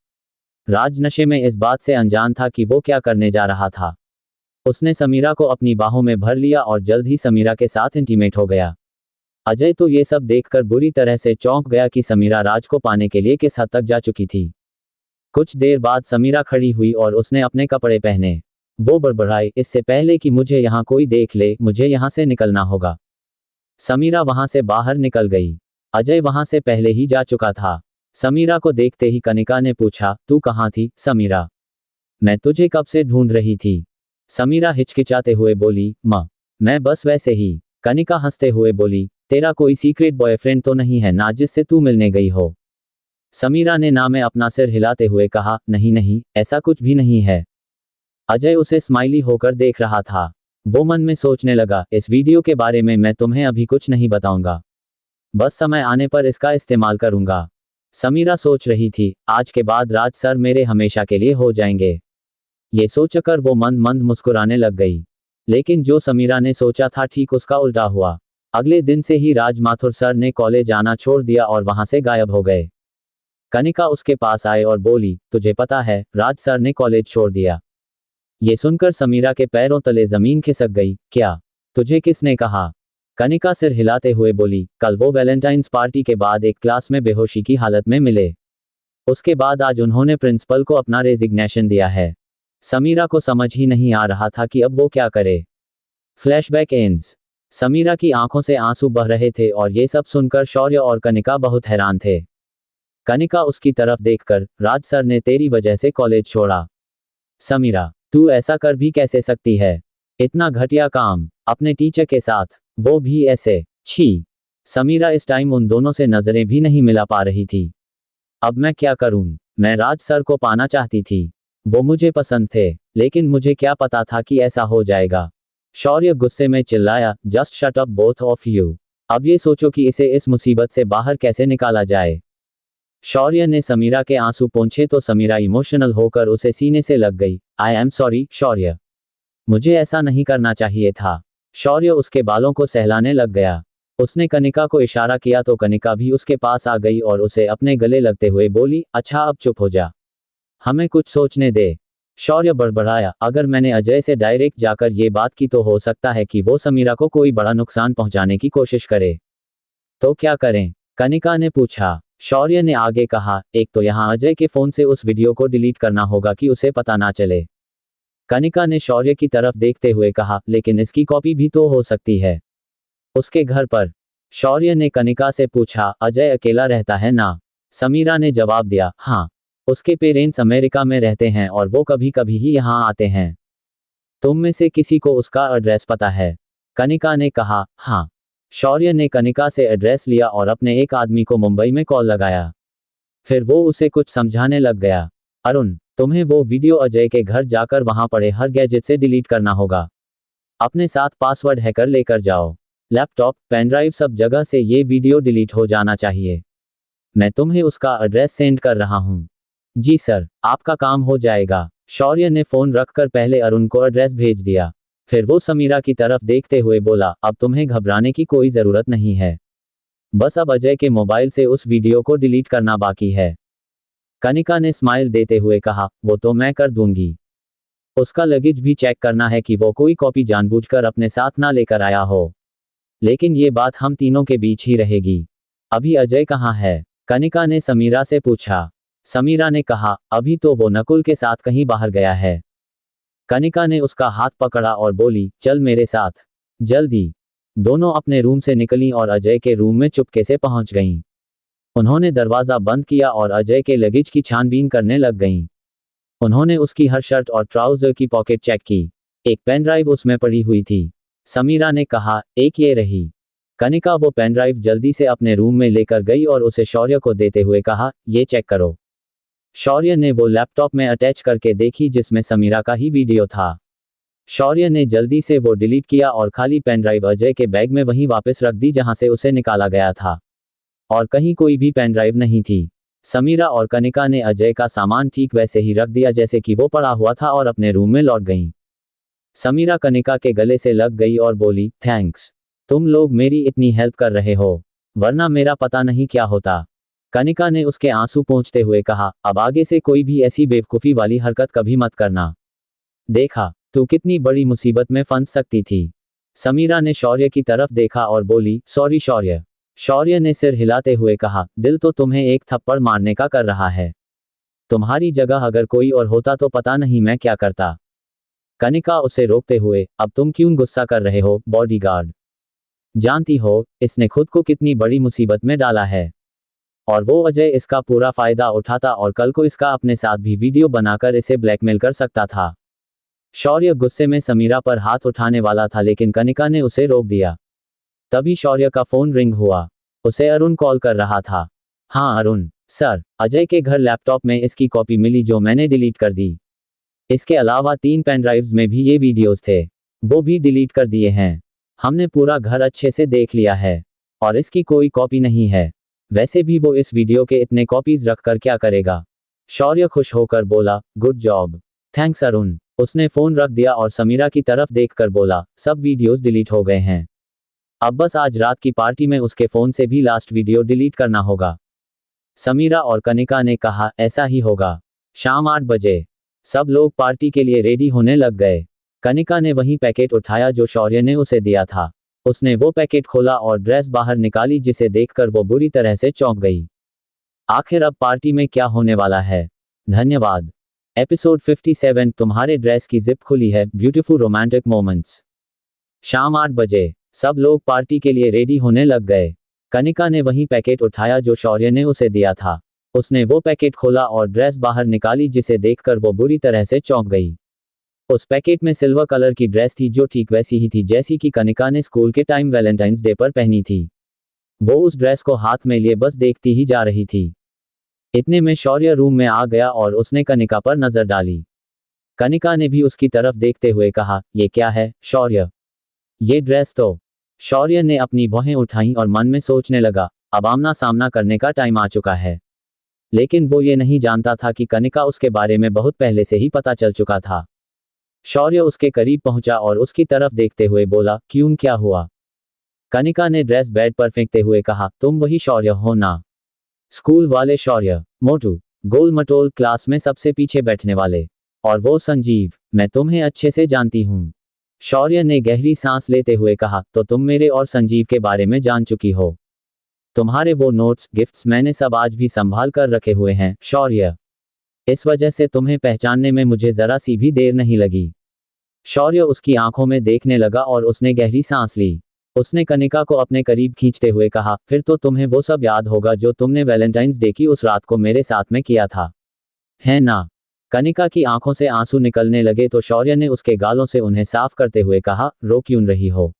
[SPEAKER 1] राज नशे में इस बात से अनजान था कि वो क्या करने जा रहा था। उसने समीरा को अपनी बाहों में भर लिया और जल्द ही समीरा के साथ इंटीमेट हो गया। अजय तो ये सब देखकर बुरी तरह से चौंक गया कि समीरा राज को पाने के लिए किस हद तक जा चुकी थी। कुछ देर बाद समीरा खड़ी हुई और उसने अपने कपड़े पहने। वो बड़बड़ाई, इससे पहले कि मुझे यहाँ कोई देख ले, मुझे यहाँ से निकलना होगा। समीरा वहां से बाहर निकल गई। अजय वहां से पहले ही जा चुका था। समीरा को देखते ही कनिका ने पूछा, तू कहाँ थी समीरा? मैं तुझे कब से ढूंढ रही थी। समीरा हिचकिचाते हुए बोली, माँ मैं बस वैसे ही। कनिका हंसते हुए बोली, तेरा कोई सीक्रेट बॉयफ्रेंड तो नहीं है ना जिससे तू मिलने गई हो? समीरा ने ना में अपना सिर हिलाते हुए कहा, नहीं नहीं, ऐसा कुछ भी नहीं है। अजय उसे स्माइली होकर देख रहा था। वो मन में सोचने लगा, इस वीडियो के बारे में मैं तुम्हें अभी कुछ नहीं बताऊंगा, बस समय आने पर इसका इस्तेमाल करूंगा। समीरा सोच रही थी, आज के बाद राज सर मेरे हमेशा के लिए हो जाएंगे। ये सोचकर वो मंद मंद मुस्कुराने लग गई। लेकिन जो समीरा ने सोचा था ठीक उसका उल्टा हुआ। अगले दिन से ही राज माथुर सर ने कॉलेज आना छोड़ दिया और वहां से गायब हो गए। कनिका उसके पास आए और बोली, तुझे पता है, राज सर ने कॉलेज छोड़ दिया। ये सुनकर समीरा के पैरों तले जमीन खिसक गई। क्या? तुझे किसने कहा? कनिका सिर हिलाते हुए बोली, कल वो वैलेंटाइंस पार्टी के बाद एक क्लास में बेहोशी की हालत में मिले। उसके बाद आज उन्होंने प्रिंसिपल को अपना रेजिग्नेशन दिया है। समीरा को समझ ही नहीं आ रहा था कि अब वो क्या करे। Flashback ends. समीरा की आंखों से आंसू बह रहे थे और ये सब सुनकर शौर्य और कनिका बहुत हैरान थे। कनिका उसकी तरफ देखकर, राज सर ने तेरी वजह से कॉलेज छोड़ा। समीरा, तू ऐसा कर भी कैसे सकती है? इतना घटिया काम, अपने टीचर के साथ, वो भी ऐसे। छी। समीरा इस टाइम उन दोनों से नजरें भी नहीं मिला पा रही थी। अब मैं क्या करूं? मैं राज सर को पाना चाहती थी, वो मुझे पसंद थे, लेकिन मुझे क्या पता था कि ऐसा हो जाएगा। शौर्य गुस्से में चिल्लाया, just shut up both of you. अब ये सोचो कि इसे इस मुसीबत से बाहर कैसे निकाला जाए। शौर्य ने समीरा के आंसू पोंछे तो समीरा इमोशनल होकर उसे सीने से लग गई। आई एम सॉरी शौर्य, मुझे ऐसा नहीं करना चाहिए था। शौर्य उसके बालों को सहलाने लग गया। उसने कनिका को इशारा किया तो कनिका भी उसके पास आ गई और उसे अपने गले लगते हुए बोली, अच्छा अब चुप हो जा, हमें कुछ सोचने दे। शौर्य बड़बड़ाया, अगर मैंने अजय से डायरेक्ट जाकर ये बात की तो हो सकता है कि वो समीरा को कोई बड़ा नुकसान पहुंचाने की कोशिश करे। तो क्या करें? कनिका ने पूछा। शौर्य ने आगे कहा, एक तो यहाँ अजय के फोन से उस वीडियो को डिलीट करना होगा कि उसे पता ना चले। कनिका ने शौर्य की तरफ देखते हुए कहा, लेकिन इसकी कॉपी भी तो हो सकती है उसके घर पर। शौर्य ने कनिका से पूछा, अजय अकेला रहता है ना? समीरा ने जवाब दिया, हाँ, उसके पेरेंट्स अमेरिका में रहते हैं और वो कभी कभी ही यहाँ आते हैं। तुम में से किसी को उसका एड्रेस पता है? कनिका ने कहा, हाँ। शौर्य ने कनिका से एड्रेस लिया और अपने एक आदमी को मुंबई में कॉल लगाया। फिर वो उसे कुछ समझाने लग गया। अरुण, तुम्हें वो वीडियो अजय के घर जाकर वहां पड़े हर गैजेट से डिलीट करना होगा। अपने साथ पासवर्ड हैकर लेकर जाओ। लैपटॉप, पेनड्राइव, सब जगह से ये वीडियो डिलीट हो जाना चाहिए। मैं तुम्हें उसका एड्रेस सेंड कर रहा हूँ। जी सर, आपका काम हो जाएगा। शौर्य ने फोन रखकर पहले अरुण को एड्रेस भेज दिया। फिर वो समीरा की तरफ देखते हुए बोला, अब तुम्हें घबराने की कोई जरूरत नहीं है, बस अब अजय के मोबाइल से उस वीडियो को डिलीट करना बाकी है। कनिका ने स्माइल देते हुए कहा, वो तो मैं कर दूंगी। उसका लगेज भी चेक करना है कि वो कोई कॉपी जानबूझकर अपने साथ ना लेकर आया हो। लेकिन ये बात हम तीनों के बीच ही रहेगी। अभी अजय कहाँ है? कनिका ने समीरा से पूछा। समीरा ने कहा, अभी तो वो नकुल के साथ कहीं बाहर गया है। कनिका ने उसका हाथ पकड़ा और बोली, चल मेरे साथ, जल्दी। दोनों अपने रूम से निकलीं और अजय के रूम में चुपके से पहुंच गईं। उन्होंने दरवाजा बंद किया और अजय के लगेज की छानबीन करने लग गईं। उन्होंने उसकी हर शर्ट और ट्राउजर की पॉकेट चेक की। एक पेनड्राइव उसमें पड़ी हुई थी। समीरा ने कहा, एक ये रही। कनिका वो पेनड्राइव जल्दी से अपने रूम में लेकर गई और उसे शौर्य को देते हुए कहा, ये चेक करो। शौर्य ने वो लैपटॉप में अटैच करके देखी जिसमें समीरा का ही वीडियो था। शौर्य ने जल्दी से वो डिलीट किया और खाली पेनड्राइव अजय के बैग में वहीं वापस रख दी जहां से उसे निकाला गया था। और कहीं कोई भी पेनड्राइव नहीं थी। समीरा और कनिका ने अजय का सामान ठीक वैसे ही रख दिया जैसे कि वो पड़ा हुआ था और अपने रूम में लौट गईं। समीरा कनिका के गले से लग गई और बोली, थैंक्स, तुम लोग मेरी इतनी हेल्प कर रहे हो, वरना मेरा पता नहीं क्या होता। कनिका ने उसके आंसू पोंछते हुए कहा, अब आगे से कोई भी ऐसी बेवकूफ़ी वाली हरकत कभी मत करना। देखा, तू कितनी बड़ी मुसीबत में फंस सकती थी। समीरा ने शौर्य की तरफ देखा और बोली, सॉरी शौर्य। शौर्य ने सिर हिलाते हुए कहा, दिल तो तुम्हें एक थप्पड़ मारने का कर रहा है। तुम्हारी जगह अगर कोई और होता तो पता नहीं मैं क्या करता। कनिका उसे रोकते हुए, अब तुम क्यों गुस्सा कर रहे हो बॉडीगार्ड? जानती हो, इसने खुद को कितनी बड़ी मुसीबत में डाला है। और वो अजय इसका पूरा फायदा उठाता और कल को इसका अपने साथ भी वीडियो बनाकर इसे ब्लैकमेल कर सकता था। शौर्य गुस्से में समीरा पर हाथ उठाने वाला था लेकिन कनिका ने उसे रोक दिया। तभी शौर्य का फोन रिंग हुआ। उसे अरुण कॉल कर रहा था। हाँ अरुण, सर, अजय के घर लैपटॉप में इसकी कॉपी मिली जो मैंने डिलीट कर दी। इसके अलावा 3 पेन ड्राइव्स में भी ये वीडियोस थे, वो भी डिलीट कर दिए हैं। हमने पूरा घर अच्छे से देख लिया है और इसकी कोई कॉपी नहीं है। वैसे भी वो इस वीडियो के इतने कॉपीज रखकर क्या करेगा? शौर्य खुश होकर बोला, गुड जॉब, थैंक्स अरुण। उसने फोन रख दिया और समीरा की तरफ देखकर बोला, सब वीडियोस डिलीट हो गए हैं। अब बस आज रात की पार्टी में उसके फोन से भी लास्ट वीडियो डिलीट करना होगा। समीरा और कनिका ने कहा, ऐसा ही होगा। शाम 8 बजे सब लोग पार्टी के लिए रेडी होने लग गए। कनिका ने वही पैकेट उठाया जो शौर्य ने उसे दिया था। उसने वो पैकेट खोला और ड्रेस बाहर निकाली जिसे देखकर वो बुरी तरह से चौंक गई। आखिर अब पार्टी में क्या होने वाला है? धन्यवाद। एपिसोड 57 तुम्हारे ड्रेस की जिप खुली है, ब्यूटीफुल रोमांटिक मोमेंट्स। शाम 8 बजे सब लोग पार्टी के लिए रेडी होने लग गए। कनिका ने वही पैकेट उठाया जो शौर्य ने उसे दिया था। उसने वो पैकेट खोला और ड्रेस बाहर निकाली जिसे देखकर वो बुरी तरह से चौंक गई। उस पैकेट में सिल्वर कलर की ड्रेस थी जो ठीक वैसी ही थी जैसी कि कनिका ने स्कूल के टाइम वैलेंटाइंस डे पर पहनी थी। वो उस ड्रेस को हाथ में लिए बस देखती ही जा रही थी। इतने में शौर्य रूम में आ गया और उसने कनिका पर नजर डाली। कनिका ने भी उसकी तरफ देखते हुए कहा, ये क्या है शौर्य? ये ड्रेस तो। शौर्य ने अपनी भौहें उठाईं और मन में सोचने लगा, अब आमना सामना करने का टाइम आ चुका है। लेकिन वो ये नहीं जानता था कि कनिका उसके बारे में बहुत पहले से ही पता चल चुका था। शौर्य उसके करीब पहुंचा और उसकी तरफ देखते हुए बोला, क्यों, क्या हुआ? कनिका ने ड्रेस बेड पर फेंकते हुए कहा, तुम वही शौर्य हो ना? स्कूल वाले शौर्य, मोटू, गोल मटोल, क्लास में सबसे पीछे बैठने वाले। और वो संजीव, मैं तुम्हें अच्छे से जानती हूँ। शौर्य ने गहरी सांस लेते हुए कहा, तो तुम मेरे और संजीव के बारे में जान चुकी हो। तुम्हारे वो नोट्स, गिफ्ट्स मैंने सब आज भी संभाल कर रखे हुए हैं शौर्य। इस वजह से तुम्हें पहचानने में मुझे जरा सी भी देर नहीं लगी। शौर्य उसकी आंखों में देखने लगा और उसने गहरी सांस ली। उसने कनिका को अपने करीब खींचते हुए कहा, फिर तो तुम्हें वो सब याद होगा जो तुमने वैलेंटाइंस डे की उस रात को मेरे साथ में किया था, है ना? कनिका की आंखों से आंसू निकलने लगे तो शौर्य ने उसके गालों से उन्हें साफ करते हुए कहा, रो क्यों रही हो?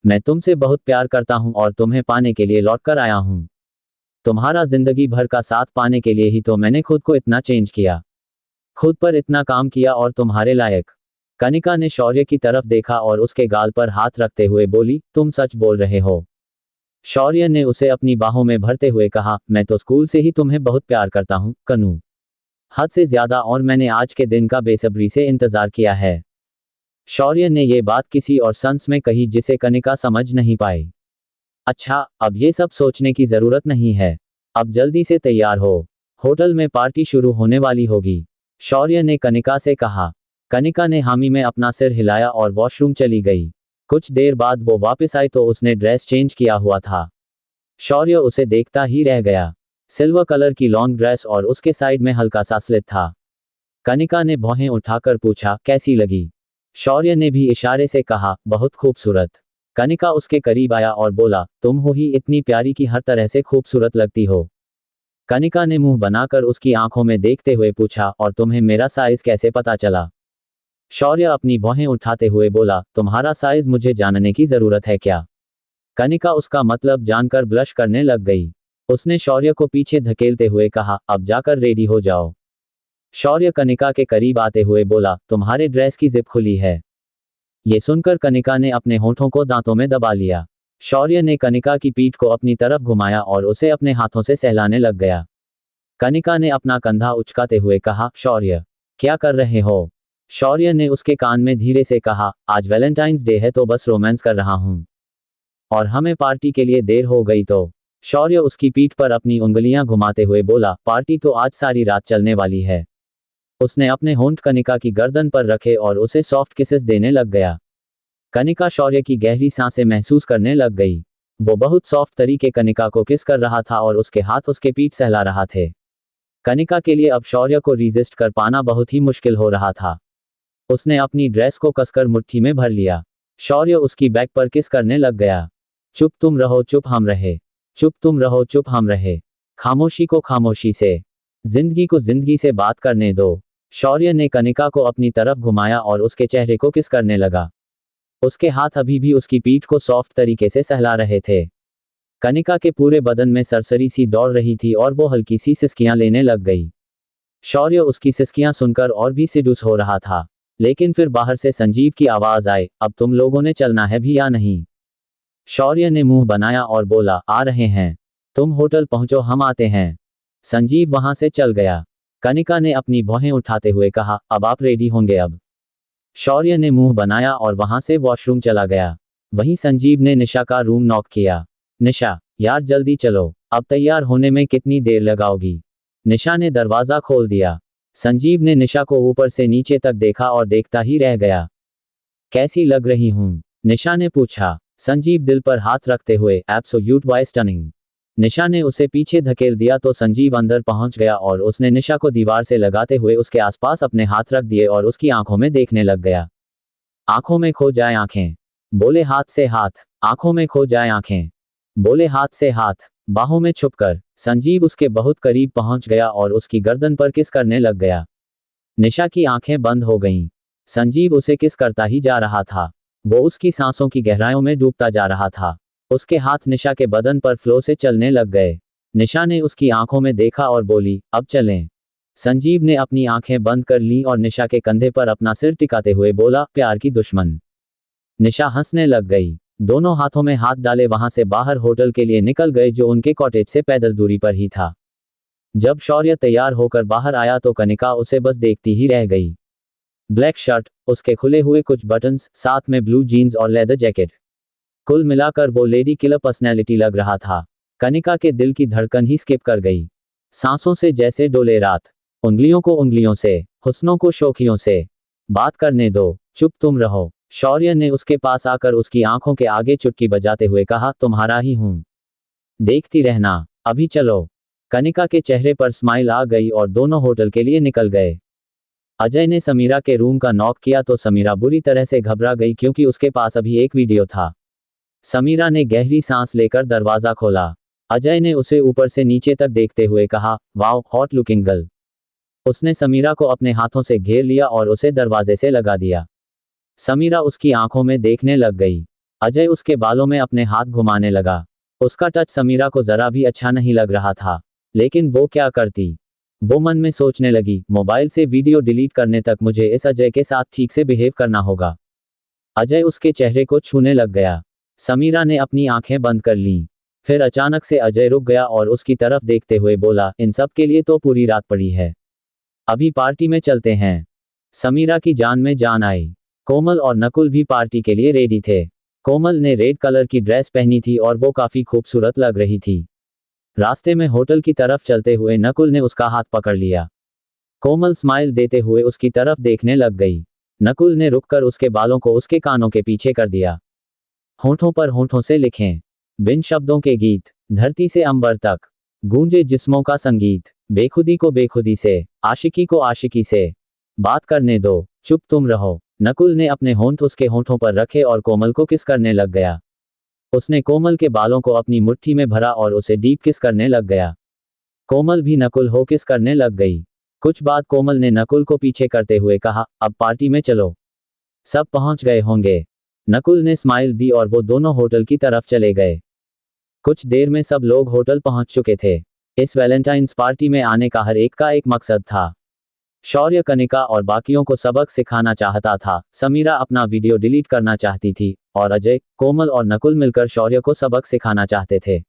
[SPEAKER 1] मैं तुमसे बहुत प्यार करता हूं और तुम्हें पाने के लिए लौट कर आया हूं। तुम्हारा जिंदगी भर का साथ पाने के लिए ही तो मैंने खुद को इतना चेंज किया, खुद पर इतना काम किया और तुम्हारे लायक। कनिका ने शौर्य की तरफ देखा और उसके गाल पर हाथ रखते हुए बोली, तुम सच बोल रहे हो? शौर्य ने उसे अपनी बाहों में भरते हुए कहा, मैं तो स्कूल से ही तुम्हें बहुत प्यार करता हूं कनू, हद से ज्यादा, और मैंने आज के दिन का बेसब्री से इंतजार किया है। शौर्य ने ये बात किसी और सेंस में कही जिसे कनिका समझ नहीं पाई। अच्छा, अब ये सब सोचने की जरूरत नहीं है, अब जल्दी से तैयार हो, होटल में पार्टी शुरू होने वाली होगी, शौर्य ने कनिका से कहा। कनिका ने हामी में अपना सिर हिलाया और वॉशरूम चली गई। कुछ देर बाद वो वापस आई तो उसने ड्रेस चेंज किया हुआ था। शौर्य उसे देखता ही रह गया। सिल्वर कलर की लॉन्ग ड्रेस और उसके साइड में हल्का सा स्लिट था। कनिका ने भौहें उठाकर पूछा, कैसी लगी? शौर्य ने भी इशारे से कहा, बहुत खूबसूरत। कनिका उसके करीब आया और बोला, तुम हो ही इतनी प्यारी कि हर तरह से खूबसूरत लगती हो। कनिका ने मुंह बनाकर उसकी आंखों में देखते हुए पूछा, और तुम्हें मेरा साइज कैसे पता चला? शौर्य अपनी भौहें उठाते हुए बोला, तुम्हारा साइज मुझे जानने की जरूरत है क्या? कनिका उसका मतलब जानकर ब्लश करने लग गई। उसने शौर्य को पीछे धकेलते हुए कहा, अब जाकर रेडी हो जाओ। शौर्य कनिका के करीब आते हुए बोला, तुम्हारे ड्रेस की जिप खुली है। ये सुनकर कनिका ने अपने होठों को दांतों में दबा लिया। शौर्य ने कनिका की पीठ को अपनी तरफ घुमाया और उसे अपने हाथों से सहलाने लग गया। कनिका ने अपना कंधा उचकाते हुए कहा, शौर्य, क्या कर रहे हो? शौर्य ने उसके कान में धीरे से कहा, आज वैलेंटाइंस डे है तो बस रोमांस कर रहा हूं, और हमें पार्टी के लिए देर हो गई तो। शौर्य उसकी पीठ पर अपनी उंगलियां घुमाते हुए बोला, पार्टी तो आज सारी रात चलने वाली है। उसने अपने होंठ कनिका की गर्दन पर रखे और उसे सॉफ्ट किसेस देने लग गया। कनिका शौर्य की गहरी सांसें महसूस करने लग गई। वो बहुत सॉफ्ट तरीके कनिका को किस कर रहा था और उसके हाथ उसके पीठ सहला रहा थे। कनिका के लिए अब शौर्य को रेजिस्ट कर पाना बहुत ही मुश्किल हो रहा था। उसने अपनी ड्रेस को कसकर मुट्ठी में भर लिया। शौर्य उसकी बैक पर किस करने लग गया। चुप तुम रहो, चुप हम रहे, चुप तुम रहो, चुप हम रहे, खामोशी को खामोशी से, जिंदगी को जिंदगी से बात करने दो। शौर्य ने कनिका को अपनी तरफ घुमाया और उसके चेहरे को किस करने लगा। उसके हाथ अभी भी उसकी पीठ को सॉफ्ट तरीके से सहला रहे थे। कनिका के पूरे बदन में सरसरी सी दौड़ रही थी और वो हल्की सी सिसकियां लेने लग गई। शौर्य उसकी सिसकियां सुनकर और भी सिडुस हो रहा था। लेकिन फिर बाहर से संजीव की आवाज आई, अब तुम लोगों ने चलना है भी या नहीं? शौर्य ने मुंह बनाया और बोला, आ रहे हैं। तुम होटल पहुंचो, हम आते हैं। संजीव वहां से चल गया। कनिका ने अपनी भौहें उठाते हुए कहा, अब आप रेडी होंगे अब? शौर्य ने मुंह बनाया और वहां से वॉशरूम चला गया। वहीं संजीव ने निशा का रूम नॉक किया। निशा, यार जल्दी चलो, अब तैयार होने में कितनी देर लगाओगी? निशा ने दरवाजा खोल दिया। संजीव ने निशा को ऊपर से नीचे तक देखा और देखता ही रह गया। कैसी लग रही हूं? निशा ने पूछा। संजीव दिल पर हाथ रखते हुए, एब्सोल्यूट वाई स्टनिंग। निशा ने उसे पीछे धकेल दिया तो संजीव अंदर पहुंच गया और उसने निशा को दीवार से लगाते हुए उसके आसपास अपने हाथ रख दिए और उसकी आंखों में देखने लग गया। आंखों में खो जाए आंखें, बोले हाथ से हाथ। आंखों में खो जाए आंखें, बोले हाथ से हाथ। बाहों में छुपकर संजीव उसके बहुत करीब पहुंच गया और उसकी गर्दन पर किस करने लग गया। निशा की आंखें बंद हो गईं। संजीव उसे किस करता ही जा रहा था। वो उसकी सांसों की गहराइयों में डूबता जा रहा था। उसके हाथ निशा के बदन पर फ्लो से चलने लग गए। निशा ने उसकी आंखों में देखा और बोली, अब चलें। संजीव ने अपनी आंखें बंद कर लीं और निशा के कंधे पर अपना सिर टिकाते हुए बोला, प्यार की दुश्मन। निशा हंसने लग गई। दोनों हाथों में हाथ डाले वहां से बाहर होटल के लिए निकल गए जो उनके कॉटेज से पैदल दूरी पर ही था। जब शौर्य तैयार होकर बाहर आया तो कनिका उसे बस देखती ही रह गई। ब्लैक शर्ट, उसके खुले हुए कुछ बटन्स, साथ में ब्लू जीन्स और लेदर जैकेट। कुल मिलाकर वो लेडी किलर पर्सनैलिटी लग रहा था। कनिका के दिल की धड़कन ही स्किप कर गई। सांसों से जैसे डोले रात, उंगलियों को उंगलियों से, हुस्नों को शोखियों से। बात करने दो, चुप तुम रहो। शौर्य ने उसके पास आकर उसकी आंखों के आगे चुटकी बजाते हुए कहा, तुम्हारा ही हूं, देखती रहना, अभी चलो। कनिका के चेहरे पर स्माइल आ गई और दोनों होटल के लिए निकल गए। अजय ने समीरा के रूम का नॉक किया तो समीरा बुरी तरह से घबरा गई क्योंकि उसके पास अभी एक वीडियो था। समीरा ने गहरी सांस लेकर दरवाजा खोला। अजय ने उसे ऊपर से नीचे तक देखते हुए कहा, वाओ, हॉट लुकिंग गर्ल। उसने समीरा को अपने हाथों से घेर लिया और उसे दरवाजे से लगा दिया। समीरा उसकी आंखों में देखने लग गई। अजय उसके बालों में अपने हाथ घुमाने लगा। उसका टच समीरा को जरा भी अच्छा नहीं लग रहा था, लेकिन वो क्या करती। वो मन में सोचने लगी, मोबाइल से वीडियो डिलीट करने तक मुझे इस अजय के साथ ठीक से बिहेव करना होगा। अजय उसके चेहरे को छूने लग गया। समीरा ने अपनी आंखें बंद कर लीं। फिर अचानक से अजय रुक गया और उसकी तरफ देखते हुए बोला, इन सब के लिए तो पूरी रात पड़ी है, अभी पार्टी में चलते हैं। समीरा की जान में जान आई। कोमल और नकुल भी पार्टी के लिए रेडी थे। कोमल ने रेड कलर की ड्रेस पहनी थी और वो काफी खूबसूरत लग रही थी। रास्ते में होटल की तरफ चलते हुए नकुल ने उसका हाथ पकड़ लिया। कोमल स्माइल देते हुए उसकी तरफ देखने लग गई। नकुल ने रुककर उसके बालों को उसके कानों के पीछे कर दिया। होठों पर होठों से लिखें बिन शब्दों के गीत, धरती से अंबर तक गूंजे जिस्मों का संगीत, बेखुदी को बेखुदी से, आशिकी को आशिकी से। बात करने दो, चुप तुम रहो। नकुल ने अपने होंठ उसके होठों पर रखे और कोमल को किस करने लग गया। उसने कोमल के बालों को अपनी मुट्ठी में भरा और उसे डीप किस करने लग गया। कोमल भी नकुल हो किस करने लग गई। कुछ बाद कोमल ने नकुल को पीछे करते हुए कहा, अब पार्टी में चलो, सब पहुंच गए होंगे। नकुल ने स्माइल दी और वो दोनों होटल की तरफ चले गए। कुछ देर में सब लोग होटल पहुंच चुके थे। इस वैलेंटाइंस पार्टी में आने का हर एक का एक मकसद था। शौर्य कनिका और बाकियों को सबक सिखाना चाहता था, समीरा अपना वीडियो डिलीट करना चाहती थी, और अजय, कोमल और नकुल मिलकर शौर्य को सबक सिखाना चाहते थे।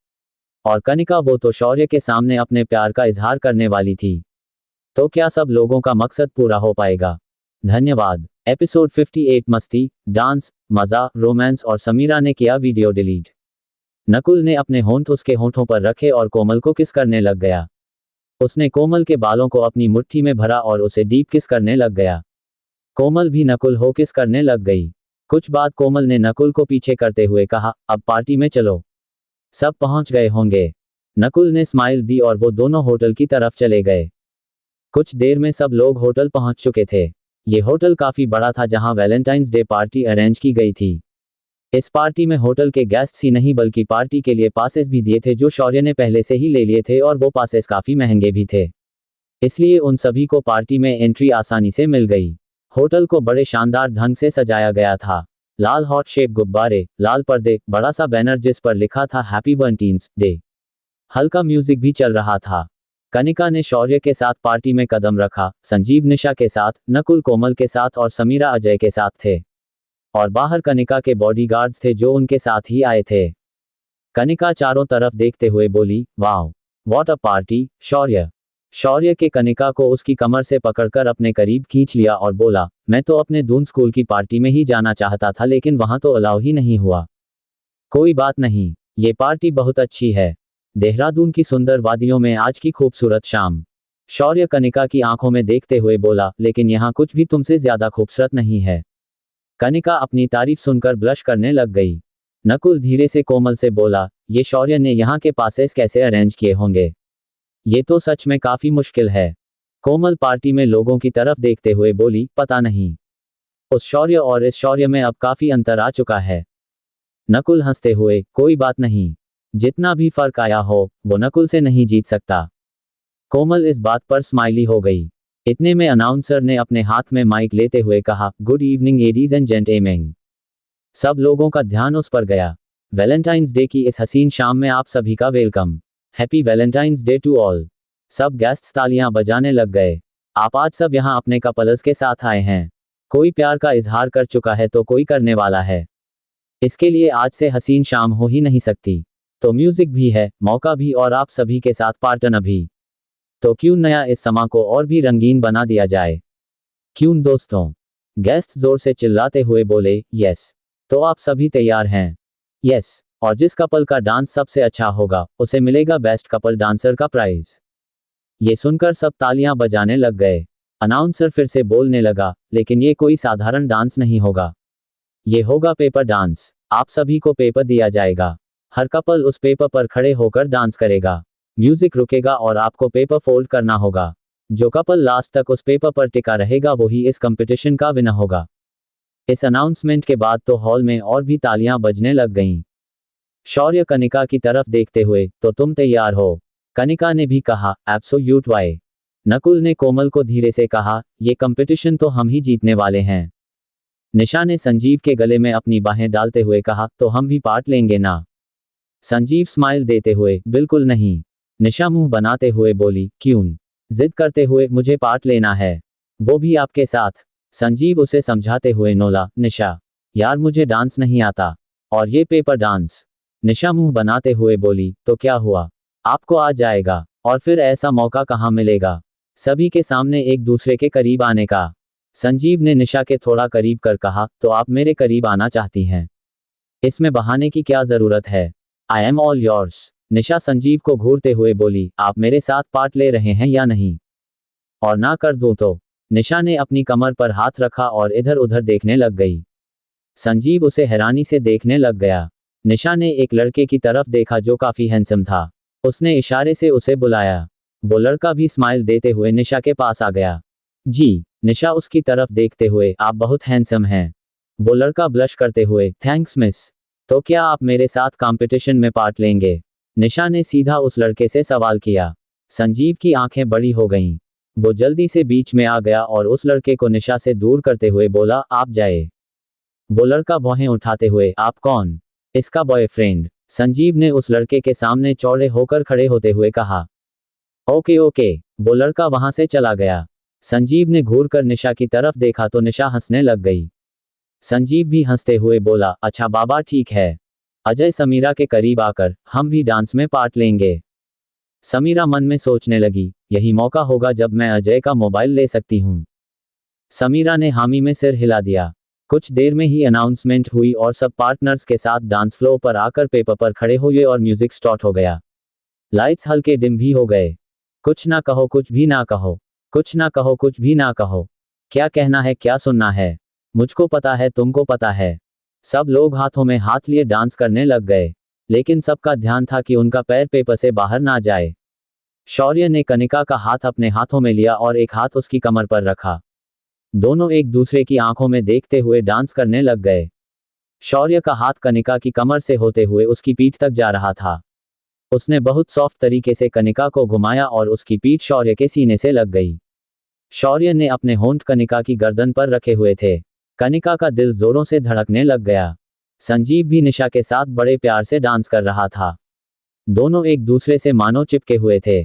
[SPEAKER 1] और कनिका, वो तो शौर्य के सामने अपने प्यार का इजहार करने वाली थी। तो क्या सब लोगों का मकसद पूरा हो पाएगा? धन्यवाद। एपिसोड 58 मस्ती, डांस, मजा, रोमांस और समीरा ने किया वीडियो डिलीट। नकुल ने अपने होंठ उसके होंठों पर रखे और कोमल को किस करने लग गया। उसने कोमल के बालों को अपनी मुट्ठी में भरा और उसे डीप किस करने लग गया। कोमल भी नकुल हो किस करने लग गई। कुछ बाद कोमल ने नकुल को पीछे करते हुए कहा, अब पार्टी में चलो, सब पहुंच गए होंगे। नकुल ने स्माइल दी और वो दोनों होटल की तरफ चले गए। कुछ देर में सब लोग होटल पहुंच चुके थे। ये होटल काफी बड़ा था जहां वैलेंटाइंस डे पार्टी अरेंज की गई थी। इस पार्टी में होटल के गेस्ट्स ही नहीं बल्कि पार्टी के लिए पासेस भी दिए थे जो शौर्य ने पहले से ही ले लिए थे और वो पासेस काफी महंगे भी थे, इसलिए उन सभी को पार्टी में एंट्री आसानी से मिल गई। होटल को बड़े शानदार ढंग से सजाया गया था। लाल हॉट शेप गुब्बारे, लाल पर्दे, बड़ा सा बैनर जिस पर लिखा था हैप्पी वैलेंटाइन्स डे। हल्का म्यूजिक भी चल रहा था। कनिका ने शौर्य के साथ पार्टी में कदम रखा। संजीव निशा के साथ, नकुल कोमल के साथ और समीरा अजय के साथ थे। और बाहर कनिका के बॉडीगार्ड्स थे जो उनके साथ ही आए थे। कनिका चारों तरफ देखते हुए बोली, वाओ, व्हाट अ पार्टी। शौर्य के कनिका को उसकी कमर से पकड़कर अपने करीब खींच लिया और बोला, मैं तो अपने दून स्कूल की पार्टी में ही जाना चाहता था लेकिन वहां तो अलाउ ही नहीं हुआ। कोई बात नहीं, ये पार्टी बहुत अच्छी है। देहरादून की सुंदर वादियों में आज की खूबसूरत शाम। शौर्य कनिका की आंखों में देखते हुए बोला, लेकिन यहाँ कुछ भी तुमसे ज्यादा खूबसूरत नहीं है। कनिका अपनी तारीफ सुनकर ब्लश करने लग गई। नकुल धीरे से कोमल से बोला, ये शौर्य ने यहाँ के पासेस कैसे अरेंज किए होंगे? ये तो सच में काफी मुश्किल है। कोमल पार्टी में लोगों की तरफ देखते हुए बोली, पता नहीं। उस शौर्य और इस शौर्य में अब काफी अंतर आ चुका है। नकुल हंसते हुए, कोई बात नहीं, जितना भी फर्क आया हो वो नकुल से नहीं जीत सकता। कोमल इस बात पर स्माइली हो गई। इतने में अनाउंसर ने अपने हाथ में माइक लेते हुए कहा, good evening ladies and gentleman. सब लोगों का ध्यान उस पर गया। वैलेंटाइंस डे की इस हसीन शाम में आप सभी का welcome. Happy Valentine's day to all. सब गेस्ट्स तालियां बजाने लग गए। आप आज सब यहाँ अपने कपल्स के साथ आए हैं। कोई प्यार का इजहार कर चुका है तो कोई करने वाला है। इसके लिए आज से हसीन शाम हो ही नहीं सकती। तो म्यूजिक भी है, मौका भी और आप सभी के साथ पार्टनर भी। तो क्यों नया इस समा को और भी रंगीन बना दिया जाए? क्यों दोस्तों? गेस्ट जोर से चिल्लाते हुए बोले, यस। तो आप सभी तैयार हैं? यस। और जिस कपल का डांस सबसे अच्छा होगा उसे मिलेगा बेस्ट कपल डांसर का प्राइज। ये सुनकर सब तालियां बजाने लग गए। अनाउंसर फिर से बोलने लगा, लेकिन ये कोई साधारण डांस नहीं होगा। ये होगा पेपर डांस। आप सभी को पेपर दिया जाएगा। हर कपल उस पेपर पर खड़े होकर डांस करेगा। म्यूजिक रुकेगा और आपको पेपर फोल्ड करना होगा। जो कपल लास्ट तक उस पेपर पर टिका रहेगा वही इस कंपटीशन का विनर होगा। इस अनाउंसमेंट के बाद तो हॉल में और भी तालियां बजने लग गईं। शौर्य कनिका की तरफ देखते हुए, तो तुम तैयार हो? कनिका ने भी कहा, एब्सोल्यूट वाई। नकुल ने कोमल को धीरे से कहा, ये कंपटीशन तो हम ही जीतने वाले हैं। निशा ने संजीव के गले में अपनी बाहें डालते हुए कहा, तो हम भी पार्ट लेंगे ना? संजीव स्माइल देते हुए, बिल्कुल नहीं। निशा मुंह बनाते हुए बोली, क्यों? जिद करते हुए, मुझे पार्ट लेना है, वो भी आपके साथ। संजीव उसे समझाते हुए नोला, निशा यार मुझे डांस नहीं आता, और ये पेपर डांस। निशा मुंह बनाते हुए बोली, तो क्या हुआ, आपको आ जाएगा, और फिर ऐसा मौका कहाँ मिलेगा सभी के सामने एक दूसरे के करीब आने का। संजीव ने निशा के थोड़ा करीब कर कहा, तो आप मेरे करीब आना चाहती हैं? इसमें बहाने की क्या जरूरत है? I am all yours. Nisha Sanjeev को घूरते हुए बोली, आप मेरे साथ पार्ट ले रहे हैं या नहीं? और ना कर दूं तो? निशा ने अपनी कमर पर हाथ रखा और इधर उधर देखने लग गई। संजीव उसे हैरानी से देखने लग गया। निशा ने एक लड़के की तरफ देखा जो काफी हैंडसम था। उसने इशारे से उसे बुलाया। वो लड़का भी स्माइल देते हुए निशा के पास आ गया। जी। निशा उसकी तरफ देखते हुए, आप बहुत हैंडसम हैं। वो लड़का ब्लश करते हुए, थैंक्स मिस। तो क्या आप मेरे साथ कंपटीशन में पार्ट लेंगे? निशा ने सीधा उस लड़के से सवाल किया। संजीव की आंखें बड़ी हो गईं। वो जल्दी से बीच में आ गया और उस लड़के को निशा से दूर करते हुए बोला, आप जाए। वो लड़का भौहें उठाते हुए, आप कौन? इसका बॉयफ्रेंड। संजीव ने उस लड़के के सामने चौड़े होकर खड़े होते हुए कहा। Okay okay. वो लड़का वहां से चला गया। संजीव ने घूरकर निशा की तरफ देखा तो निशा हंसने लग गई। संजीव भी हंसते हुए बोला, अच्छा बाबा ठीक है। अजय समीरा के करीब आकर, हम भी डांस में पार्ट लेंगे। समीरा मन में सोचने लगी, यही मौका होगा जब मैं अजय का मोबाइल ले सकती हूँ। समीरा ने हामी में सिर हिला दिया। कुछ देर में ही अनाउंसमेंट हुई और सब पार्टनर्स के साथ डांस फ्लोर पर आकर पेपर पर खड़े हुए और म्यूजिक स्टार्ट हो गया। लाइट्स हल्के डिम भी हो गए। कुछ ना कहो कुछ भी ना कहो, कुछ ना कहो कुछ भी ना कहो, क्या कहना है क्या सुनना है, मुझको पता है तुमको पता है। सब लोग हाथों में हाथ लिए डांस करने लग गए, लेकिन सबका ध्यान था कि उनका पैर पेपर से बाहर ना जाए। शौर्य ने कनिका का हाथ अपने हाथों में लिया और एक हाथ उसकी कमर पर रखा। दोनों एक दूसरे की आंखों में देखते हुए डांस करने लग गए। शौर्य का हाथ कनिका की कमर से होते हुए उसकी पीठ तक जा रहा था। उसने बहुत सॉफ्ट तरीके से कनिका को घुमाया और उसकी पीठ शौर्य के सीने से लग गई। शौर्य ने अपने होंठ कनिका की गर्दन पर रखे हुए थे। कनिका का दिल जोरों से धड़कने लग गया। संजीव भी निशा के साथ बड़े प्यार से डांस कर रहा था। दोनों एक दूसरे से मानो चिपके हुए थे।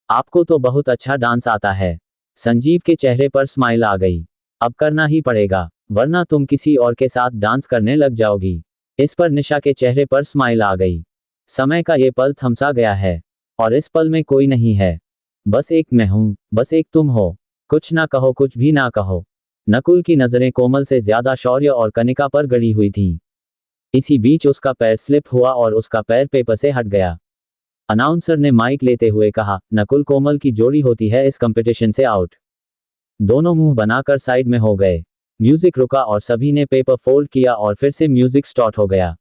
[SPEAKER 1] आपको तो बहुत अच्छा डांस आता है। संजीव के चेहरे पर स्माइल आ गई। अब करना ही पड़ेगा, वरना तुम किसी और के साथ डांस करने लग जाओगी। इस पर निशा के चेहरे पर स्माइल आ गई। समय का ये पल थमसा गया है, और इस पल में कोई नहीं है। बस एक मैं हूं, बस एक तुम हो। कुछ ना कहो, कुछ भी ना कहो। नकुल की नजरें कोमल से ज्यादा शौर्य और कनिका पर गड़ी हुई थीं। इसी बीच उसका पैर स्लिप हुआ और उसका पैर पेपर से हट गया। अनाउंसर ने माइक लेते हुए कहा, नकुल कोमल की जोड़ी होती है इस कंपटीशन से आउट। दोनों मुंह बनाकर साइड में हो गए। म्यूजिक रुका और सभी ने पेपर फोल्ड किया और फिर से म्यूजिक स्टार्ट हो गया।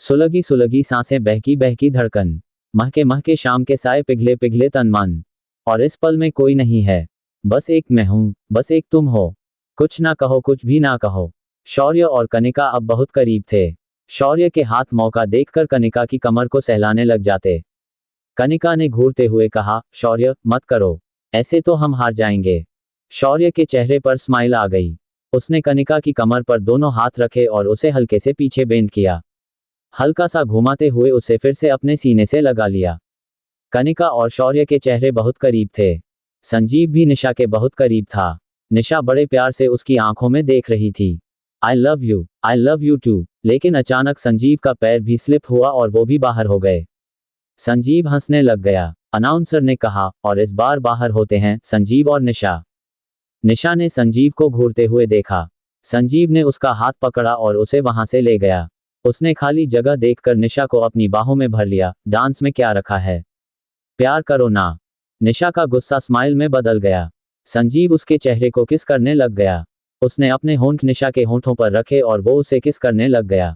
[SPEAKER 1] सुलगी सुलगी सांसें, बहकी बहकी धड़कन, महके महके शाम के साए, पिघले पिघले तन मन। और इस पल में कोई नहीं है, बस एक मैं हूं, बस एक तुम हो। कुछ ना कहो, कुछ भी ना कहो। शौर्य और कनिका अब बहुत करीब थे। शौर्य के हाथ मौका देखकर कनिका की कमर को सहलाने लग जाते। कनिका ने घूरते हुए कहा, शौर्य मत करो, ऐसे तो हम हार जाएंगे। शौर्य के चेहरे पर स्माइल आ गई। उसने कनिका की कमर पर दोनों हाथ रखे और उसे हल्के से पीछे बेंड किया। हल्का सा घुमाते हुए उसे फिर से अपने सीने से लगा लिया। कनिका और शौर्य के चेहरे बहुत करीब थे। संजीव भी निशा के बहुत करीब था। निशा बड़े प्यार से उसकी आंखों में देख रही थी। I love you too. लेकिन अचानक संजीव का पैर भी स्लिप हुआ और वो भी बाहर हो गए। संजीव हंसने लग गया। अनाउंसर ने कहा, और इस बार बाहर होते हैं संजीव और निशा। निशा ने संजीव को घूरते हुए देखा। संजीव ने उसका हाथ पकड़ा और उसे वहां से ले गया। उसने खाली जगह देखकर निशा को अपनी बाहों में भर लिया। डांस में क्या रखा है, प्यार करो ना। निशा का गुस्सा स्माइल में बदल गया। संजीव उसके चेहरे को किस करने लग गया। उसने अपने होंठ निशा के होंठों पर रखे और वो उसे किस करने लग गया।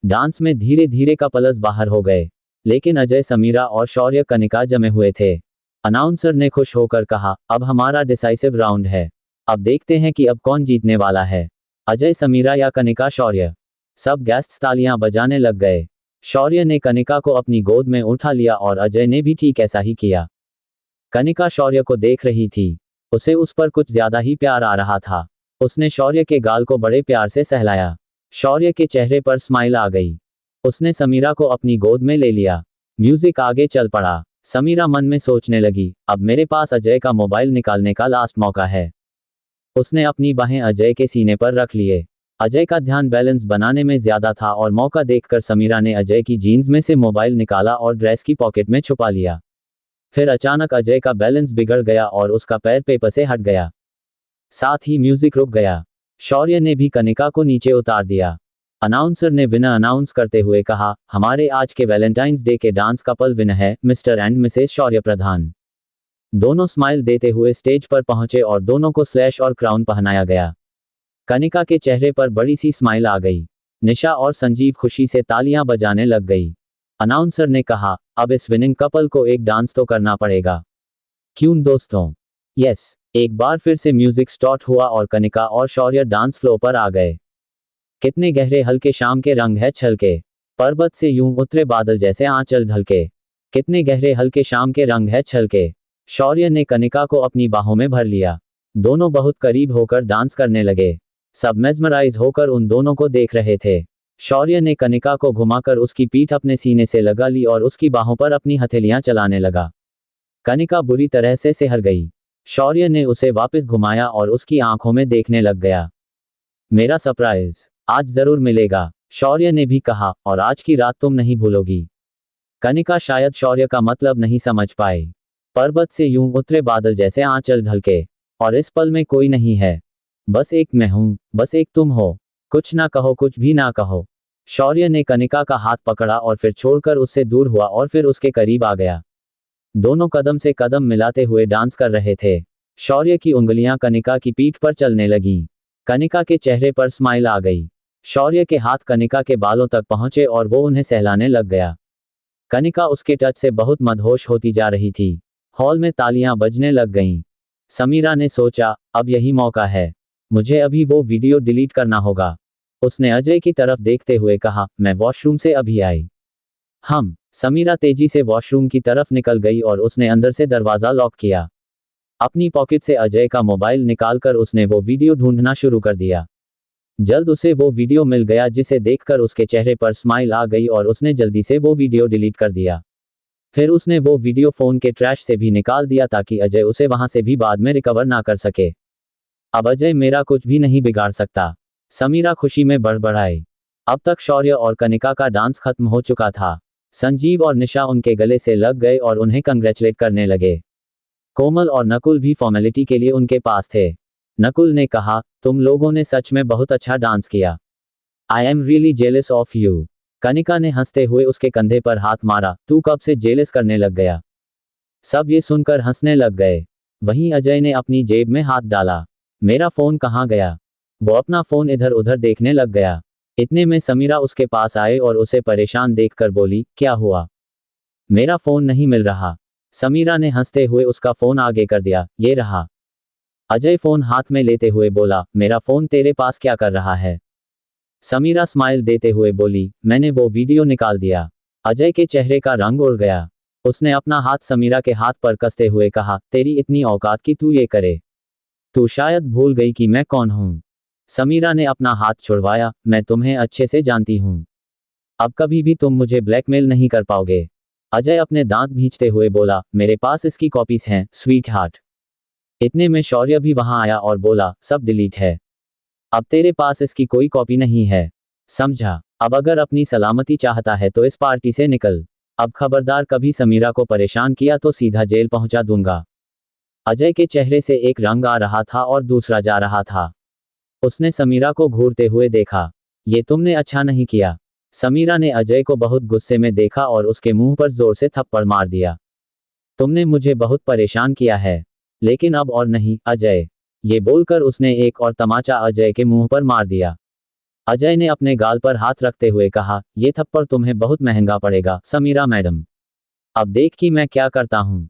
[SPEAKER 1] डांस में धीरे धीरे कपल्स बाहर हो गए, लेकिन अजय, समीरा और शौर्य कनिका जमे हुए थे। अनाउंसर ने खुश होकर कहा, अब हमारा डिसाइसिव राउंड है। अब देखते हैं कि अब कौन जीतने वाला है, अजय, समीरा या कनिका, शौर्य। सब गेस्ट्स तालियां बजाने लग गए। शौर्य ने कनिका को अपनी गोद में उठा लिया और अजय ने भी ठीक ऐसा ही किया। कनिका शौर्य को देख रही थी। उसे उस पर कुछ ज्यादा ही प्यार आ रहा था। उसने शौर्य के गाल को बड़े प्यार से सहलाया। शौर्य के चेहरे पर स्माइल आ गई। उसने समीरा को अपनी गोद में ले लिया। म्यूजिक आगे चल पड़ा। समीरा मन में सोचने लगी, अब मेरे पास अजय का मोबाइल निकालने का लास्ट मौका है। उसने अपनी बाहें अजय के सीने पर रख लिए। अजय का ध्यान बैलेंस बनाने में ज्यादा था और मौका देखकर समीरा ने अजय की जीन्स में से मोबाइल निकाला और ड्रेस की पॉकेट में छुपा लिया। फिर अचानक अजय का बैलेंस बिगड़ गया और उसका पैर पेपर से हट गया। साथ ही म्यूजिक रुक गया। शौर्य ने भी कनिका को नीचे उतार दिया। अनाउंसर ने विनर अनाउंस करते हुए कहा, हमारे आज के वैलेंटाइंस डे के डांस कपल विनर है मिस्टर एंड मिसेस शौर्य प्रधान। दोनों स्माइल देते हुए स्टेज पर पहुंचे और दोनों को स्लैश और क्राउन पहनाया गया। कनिका के चेहरे पर बड़ी सी स्माइल आ गई। निशा और संजीव खुशी से तालियां बजाने लग गई। अनाउंसर ने कहा, अब इस विनिंग कपल को एक डांस तो करना पड़ेगा, क्यों दोस्तों? यस। एक बार फिर से म्यूजिक स्टार्ट हुआ और कनिका और शौर्य डांस फ्लोर पर आ गए। कितने गहरे हल्के शाम के रंग है छलके, पर्वत से यूं उतरे बादल जैसे आंचल ढलके। कितने गहरे हल्के शाम के रंग है छलके। शौर्य ने कनिका को अपनी बाहों में भर लिया। दोनों बहुत करीब होकर डांस करने लगे। सब मेस्मराइज होकर उन दोनों को देख रहे थे। शौर्य ने कनिका को घुमाकर उसकी पीठ अपने सीने से लगा ली और उसकी बाहों पर अपनी हथेलियां चलाने लगा। कनिका बुरी तरह से सिहर गई। शौर्य ने उसे वापस घुमाया और उसकी आंखों में देखने लग गया। मेरा सरप्राइज आज जरूर मिलेगा, शौर्य ने भी कहा, और आज की रात तुम नहीं भूलोगी। कनिका शायद शौर्य का मतलब नहीं समझ पाई। पर्वत से यूं उतरे बादल जैसे आंचल ढलके, और इस पल में कोई नहीं है, बस एक मैं हूं, बस एक तुम हो। कुछ ना कहो, कुछ भी ना कहो। शौर्य ने कनिका का हाथ पकड़ा और फिर छोड़कर उससे दूर हुआ और फिर उसके करीब आ गया। दोनों कदम से कदम मिलाते हुए डांस कर रहे थे। शौर्य की उंगलियां कनिका की पीठ पर चलने लगीं। कनिका के चेहरे पर स्माइल आ गई। शौर्य के हाथ कनिका के बालों तक पहुंचे और वो उन्हें सहलाने लग गया। कनिका उसके टच से बहुत मदहोश होती जा रही थी। हॉल में तालियां बजने लग गईं। समीरा ने सोचा, अब यही मौका है, मुझे अभी वो वीडियो डिलीट करना होगा। उसने अजय की तरफ देखते हुए कहा, मैं वॉशरूम से अभी आई। समीरा तेजी से वॉशरूम की तरफ निकल गई और उसने अंदर से दरवाजा लॉक किया। अपनी पॉकेट से अजय का मोबाइल निकालकर उसने वो वीडियो ढूंढना शुरू कर दिया। जल्द उसे वो वीडियो मिल गया जिसे देखकर उसके चेहरे पर स्माइल आ गई और उसने जल्दी से वो वीडियो डिलीट कर दिया। फिर उसने वो वीडियो फोन के ट्रैश से भी निकाल दिया ताकि अजय उसे वहां से भी बाद में रिकवर ना कर सके। अब अजय मेरा कुछ भी नहीं बिगाड़ सकता, समीरा खुशी में बड़बड़ाई। अब तक शौर्य और कनिका का डांस खत्म हो चुका था। संजीव और निशा उनके गले से लग गए और उन्हें कंग्रेचुलेट करने लगे। कोमल और नकुल भी फॉर्मेलिटी के लिए उनके पास थे। नकुल ने कहा, तुम लोगों ने सच में बहुत अच्छा डांस किया। I am really jealous of you. Kanika ने हंसते हुए उसके कंधे पर हाथ मारा, तू कब से जेलस करने लग गया। सब ये सुनकर हंसने लग गए। वहीं अजय ने अपनी जेब में हाथ डाला। मेरा फोन कहाँ गया। वो अपना फोन इधर उधर देखने लग गया। इतने में समीरा उसके पास आए और उसे परेशान देखकर बोली, क्या हुआ, मेरा फोन नहीं मिल रहा। समीरा ने हंसते हुए उसका फोन आगे कर दिया, ये रहा। अजय फोन हाथ में लेते हुए बोला, मेरा फोन तेरे पास क्या कर रहा है। समीरा स्माइल देते हुए बोली, मैंने वो वीडियो निकाल दिया। अजय के चेहरे का रंग उड़ गया। उसने अपना हाथ समीरा के हाथ पर कसते हुए कहा, तेरी इतनी औकात कि तू ये करे। तू शायद भूल गई कि मैं कौन हूं। समीरा ने अपना हाथ छुड़वाया, मैं तुम्हें अच्छे से जानती हूं। अब कभी भी तुम मुझे ब्लैकमेल नहीं कर पाओगे। अजय अपने दांत भींचते हुए बोला, मेरे पास इसकी कॉपीज हैं, स्वीट हार्ट। इतने में शौर्य भी वहां आया और बोला, सब डिलीट है। अब तेरे पास इसकी कोई कॉपी नहीं है, समझा। अब अगर अपनी सलामती चाहता है तो इस पार्टी से निकल। अब खबरदार कभी समीरा को परेशान किया तो सीधा जेल पहुंचा दूंगा। अजय के चेहरे से एक रंग आ रहा था और दूसरा जा रहा था। उसने समीरा को घूरते हुए देखा। ये तुमने अच्छा नहीं किया। समीरा ने अजय को बहुत गुस्से में देखा और उसके मुंह पर जोर से थप्पड़ मार दिया। तुमने मुझे बहुत परेशान किया है, लेकिन अब और नहीं, अजय। ये बोलकर उसने एक और तमाचा अजय के मुंह पर मार दिया। अजय ने अपने गाल पर हाथ रखते हुए कहा, ये थप्पड़ तुम्हें बहुत महंगा पड़ेगा, समीरा मैडम। अब देख कि मैं क्या करता हूं।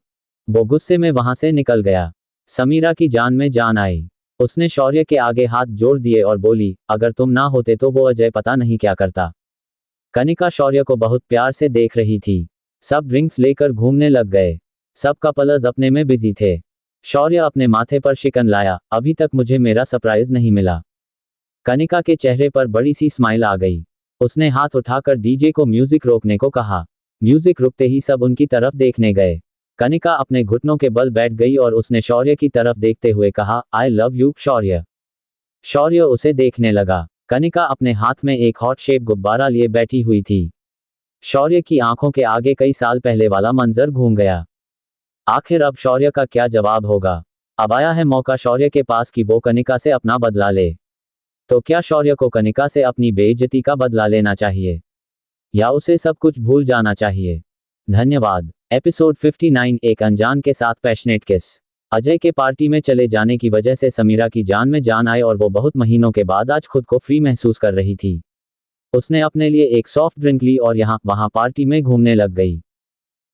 [SPEAKER 1] वो गुस्से में वहां से निकल गया। समीरा की जान में जान आई। उसने शौर्य के आगे हाथ जोड़ दिए और बोली, अगर तुम ना होते तो वो अजय पता नहीं क्या करता। कनिका शौर्य को बहुत प्यार से देख रही थी। सब ड्रिंक्स लेकर घूमने लग गए। सब कपल्स अपने में बिजी थे। शौर्य अपने माथे पर शिकन लाया, अभी तक मुझे मेरा सरप्राइज नहीं मिला। कनिका के चेहरे पर बड़ी सी स्माइल आ गई। उसने हाथ उठाकर डीजे को म्यूजिक रोकने को कहा। म्यूजिक रुकते ही सब उनकी तरफ देखने गए। कनिका अपने घुटनों के बल बैठ गई और उसने शौर्य की तरफ देखते हुए कहा, आई लव यू शौर्य। शौर्य उसे देखने लगा। कनिका अपने हाथ में एक हॉट शेप गुब्बारा लिए बैठी हुई थी। शौर्य की आंखों के आगे कई साल पहले वाला मंजर घूम गया। आखिर अब शौर्य का क्या जवाब होगा। अब आया है मौका शौर्य के पास कि वो कनिका से अपना बदला ले। तो क्या शौर्य को कनिका से अपनी बेइज्जती का बदला लेना चाहिए, या उसे सब कुछ भूल जाना चाहिए। धन्यवाद। एपिसोड 59, एक अनजान के साथ पैशनेट किस। अजय के पार्टी में चले जाने की वजह से समीरा की जान में जान आई और वो बहुत महीनों के बाद आज खुद को फ्री महसूस कर रही थी। उसने अपने लिए एक सॉफ्ट ड्रिंक ली और यहाँ वहाँ पार्टी में घूमने लग गई।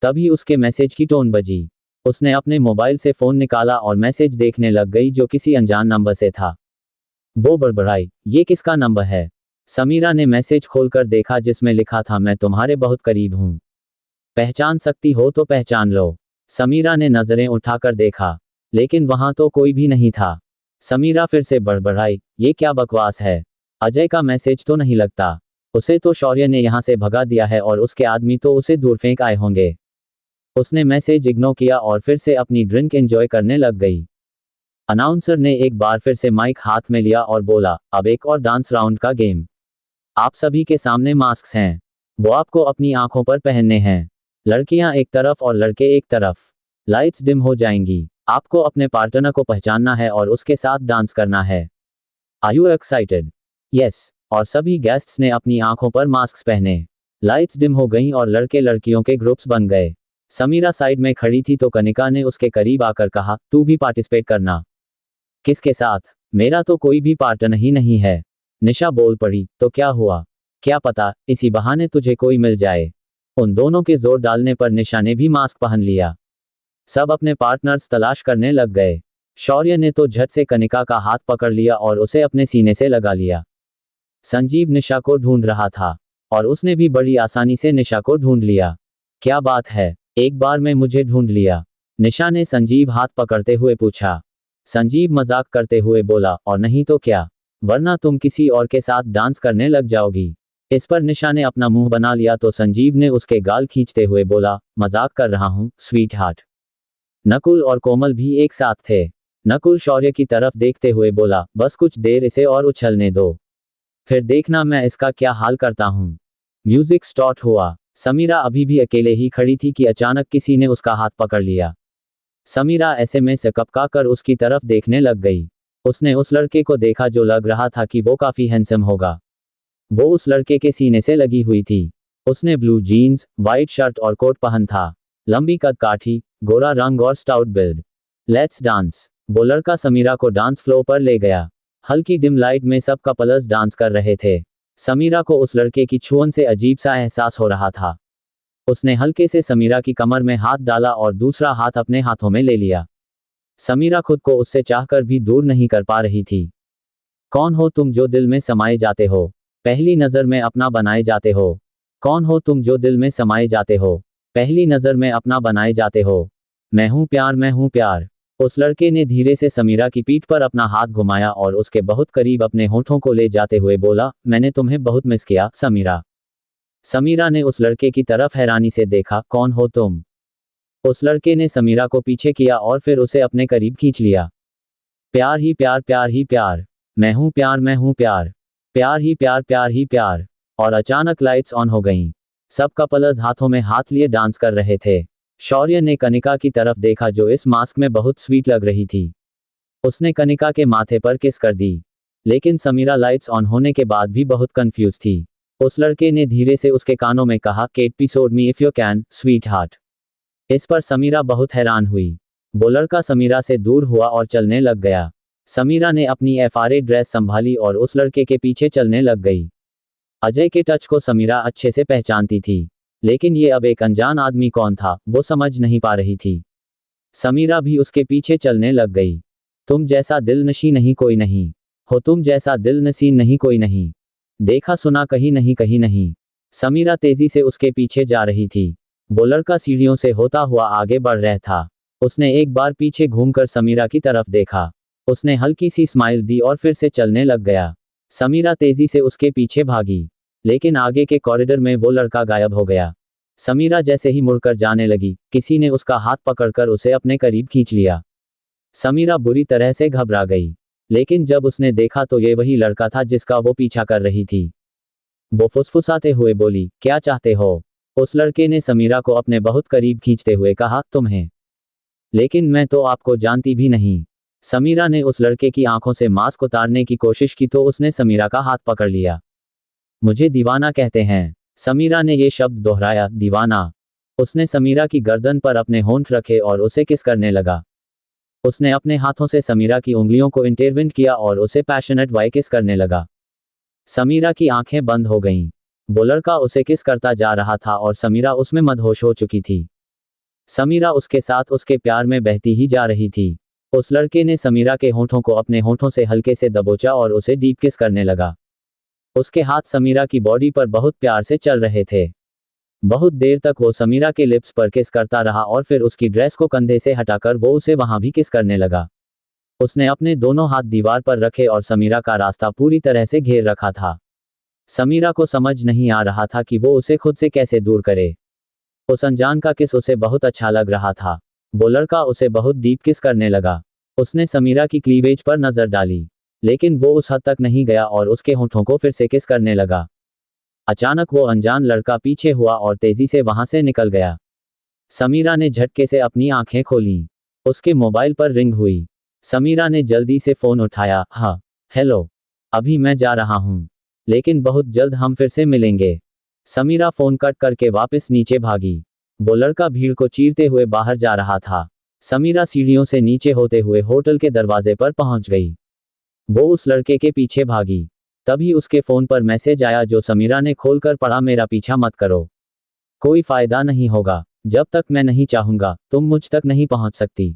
[SPEAKER 1] तभी उसके मैसेज की टोन बजी। उसने अपने मोबाइल से फोन निकाला और मैसेज देखने लग गई जो किसी अनजान नंबर से था। वो बड़बड़ाई, ये किसका नंबर है। समीरा ने मैसेज खोलकर देखा जिसमें लिखा था, मैं तुम्हारे बहुत करीब हूं, पहचान सकती हो तो पहचान लो। समीरा ने नजरें उठाकर देखा, लेकिन वहां तो कोई भी नहीं था। समीरा फिर से बड़बड़ाई, ये क्या बकवास है। अजय का मैसेज तो नहीं लगता। उसे तो शौर्य ने यहां से भगा दिया है और उसके आदमी तो उसे दूर फेंक आए होंगे। उसने मैसेज इग्नोर किया और फिर से अपनी ड्रिंक एंजॉय करने लग गई। अनाउंसर ने एक बार फिर से माइक हाथ में लिया और बोला, अब एक और डांस राउंड का गेम। आप सभी के सामने मास्क हैं। वो आपको अपनी आंखों पर पहनने हैं। लड़कियां एक तरफ और लड़के एक तरफ। लाइट्स डिम हो जाएंगी। आपको अपने पार्टनर को पहचानना है और उसके साथ डांस करना है। Are you excited? यस। और सभी गेस्ट्स ने अपनी आंखों पर मास्क पहने। लाइट्स डिम हो गईं और लड़के लड़कियों के ग्रुप्स बन गए। समीरा साइड में खड़ी थी तो कनिका ने उसके करीब आकर कहा, तू भी पार्टिसिपेट करना। किसके साथ? मेरा तो कोई भी पार्टनर ही नहीं है। निशा बोल पड़ी, तो क्या हुआ, क्या पता इसी बहाने तुझे कोई मिल जाए। उन दोनों के जोर डालने पर निशा ने भी मास्क पहन लिया। सब अपने पार्टनर्स तलाश करने लग गए। शौर्य ने तो झट से कनिका का हाथ पकड़ लिया और उसे अपने सीने से लगा लिया। संजीव निशा को ढूंढ रहा था और उसने भी बड़ी आसानी से निशा को ढूंढ लिया। क्या बात है, एक बार में मुझे ढूंढ लिया? निशा ने संजीव हाथ पकड़ते हुए पूछा। संजीव मजाक करते हुए बोला, और नहीं तो क्या। वरना तुम किसी और के साथ डांस करने लग जाओगी। इस पर निशा ने अपना मुंह बना लिया तो संजीव ने उसके गाल खींचते हुए बोला, मजाक कर रहा हूं स्वीट हार्ट। नकुल और कोमल भी एक साथ थे। नकुल शौर्य की तरफ देखते हुए बोला, बस कुछ देर इसे और उछलने दो, फिर देखना मैं इसका क्या हाल करता हूं। म्यूजिक स्टार्ट हुआ। समीरा अभी भी अकेले ही खड़ी थी कि अचानक किसी ने उसका हाथ पकड़ लिया। समीरा ऐसे में से कपका कर उसकी तरफ देखने लग गई। उसने उस लड़के को देखा जो लग रहा था कि वो काफी हैंडसम होगा। वो उस लड़के के सीने से लगी हुई थी। उसने ब्लू जीन्स, वाइट शर्ट और कोट पहन था। लंबी कदकाठी, गोरा रंग और स्टाउट बिल्ड। Let's dance. वो लड़का समीरा को डांस फ्लोर पर ले गया। हल्की डिम लाइट में सब कपल्स डांस कर रहे थे। समीरा को उस लड़के की छुअन से अजीब सा एहसास हो रहा था। उसने हल्के से समीरा की कमर में हाथ डाला और दूसरा हाथ अपने हाथों में ले लिया। समीरा खुद को उससे चाहकर भी दूर नहीं कर पा रही थी। कौन हो तुम जो दिल में समाये जाते हो, पहली नजर में अपना बनाए जाते हो। कौन हो तुम जो दिल में समाये जाते हो, पहली नजर में अपना बनाए जाते हो। मैं हूं प्यार, मैं हूं प्यार। उस लड़के ने धीरे से समीरा की पीठ पर अपना हाथ घुमाया और उसके बहुत करीब अपने होठों को ले जाते हुए बोला, मैंने तुम्हें बहुत मिस किया समीरा। समीरा ने उस लड़के की तरफ हैरानी से देखा, कौन हो तुम। उस लड़के ने समीरा को पीछे किया और फिर उसे अपने करीब खींच लिया। प्यार ही प्यार, प्यार ही प्यार। मैं हूं प्यार, मैं हूं प्यार। प्यार ही प्यार, प्यार ही प्यार। और अचानक लाइट्स ऑन हो गईं। सब कपल्स हाथों में हाथ लिए डांस कर रहे थे। शौर्य ने कनिका की तरफ देखा जो इस मास्क में बहुत स्वीट लग रही थी। उसने कनिका के माथे पर किस कर दी। लेकिन समीरा लाइट्स ऑन होने के बाद भी बहुत कंफ्यूज थी। उस लड़के ने धीरे से उसके कानों में कहा, Kate episode me if you can sweetheart. इस पर समीरा बहुत हैरान हुई। वो लड़का समीरा से दूर हुआ और चलने लग गया। समीरा ने अपनी एफआरए ड्रेस संभाली और उस लड़के के पीछे चलने लग गई। अजय के टच को समीरा अच्छे से पहचानती थी, लेकिन ये अब एक अनजान आदमी कौन था वो समझ नहीं पा रही थी। समीरा भी उसके पीछे चलने लग गई। तुम जैसा दिलनशी नहीं कोई नहीं हो, तुम जैसा दिलनशीन नहीं कोई नहीं, देखा सुना कहीं नहीं कहीं नहीं। समीरा तेजी से उसके पीछे जा रही थी। वो लड़का सीढ़ियों से होता हुआ आगे बढ़ रहा था। उसने एक बार पीछे घूमकर समीरा की तरफ देखा। उसने हल्की सी स्माइल दी और फिर से चलने लग गया। समीरा तेजी से उसके पीछे भागी, लेकिन आगे के कॉरिडोर में वो लड़का गायब हो गया। समीरा जैसे ही मुड़कर जाने लगी, किसी ने उसका हाथ पकड़कर उसे अपने करीब खींच लिया। समीरा बुरी तरह से घबरा गई, लेकिन जब उसने देखा तो ये वही लड़का था जिसका वो पीछा कर रही थी। वो फुसफुसाते हुए बोली, क्या चाहते हो। उस लड़के ने समीरा को अपने बहुत करीब खींचते हुए कहा, तुम्हें। लेकिन मैं तो आपको जानती भी नहीं। समीरा ने उस लड़के की आंखों से मास्क उतारने की कोशिश की तो उसने समीरा का हाथ पकड़ लिया। मुझे दीवाना कहते हैं। समीरा ने ये शब्द दोहराया, दीवाना। उसने समीरा की गर्दन पर अपने होंठ रखे और उसे किस करने लगा। उसने अपने हाथों से समीरा की उंगलियों को इंटरवेंट किया और उसे पैशनेट वाई किस करने लगा। समीरा की आंखें बंद हो गईं। वो लड़का उसे किस करता जा रहा था और समीरा उसमें मदहोश हो चुकी थी। समीरा उसके साथ उसके प्यार में बहती ही जा रही थी। उस लड़के ने समीरा के होंठों को अपने होंठों से हल्के से दबोचा और उसे डीप किस करने लगा। उसके हाथ समीरा की बॉडी पर बहुत प्यार से चल रहे थे। बहुत देर तक वो समीरा के लिप्स पर किस करता रहा और फिर उसकी ड्रेस को कंधे से हटाकर वो उसे वहां भी किस करने लगा। उसने अपने दोनों हाथ दीवार पर रखे और समीरा का रास्ता पूरी तरह से घेर रखा था। समीरा को समझ नहीं आ रहा था कि वो उसे खुद से कैसे दूर करे। उस अनजान का किस उसे बहुत अच्छा लग रहा था। वो लड़का उसे बहुत डीप किस करने लगा। उसने समीरा की क्लीवेज पर नजर डाली, लेकिन वो उस हद तक नहीं गया और उसके होंठों को फिर से किस करने लगा। अचानक वो अनजान लड़का पीछे हुआ और तेजी से वहां से निकल गया। समीरा ने झटके से अपनी आंखें खोलीं। उसके मोबाइल पर रिंग हुई। समीरा ने जल्दी से फोन उठाया। हाँ, हेलो। अभी मैं जा रहा हूं, लेकिन बहुत जल्द हम फिर से मिलेंगे। समीरा फोन कट करके वापस नीचे भागी। वो लड़का भीड़ को चीरते हुए बाहर जा रहा था। समीरा सीढ़ियों से नीचे होते हुए होटल के दरवाजे पर पहुंच गई। वो उस लड़के के पीछे भागी। तभी उसके फोन पर मैसेज आया जो समीरा ने खोलकर पढ़ा, मेरा पीछा मत करो, कोई फायदा नहीं होगा। जब तक मैं नहीं चाहूंगा तुम मुझ तक नहीं पहुंच सकती।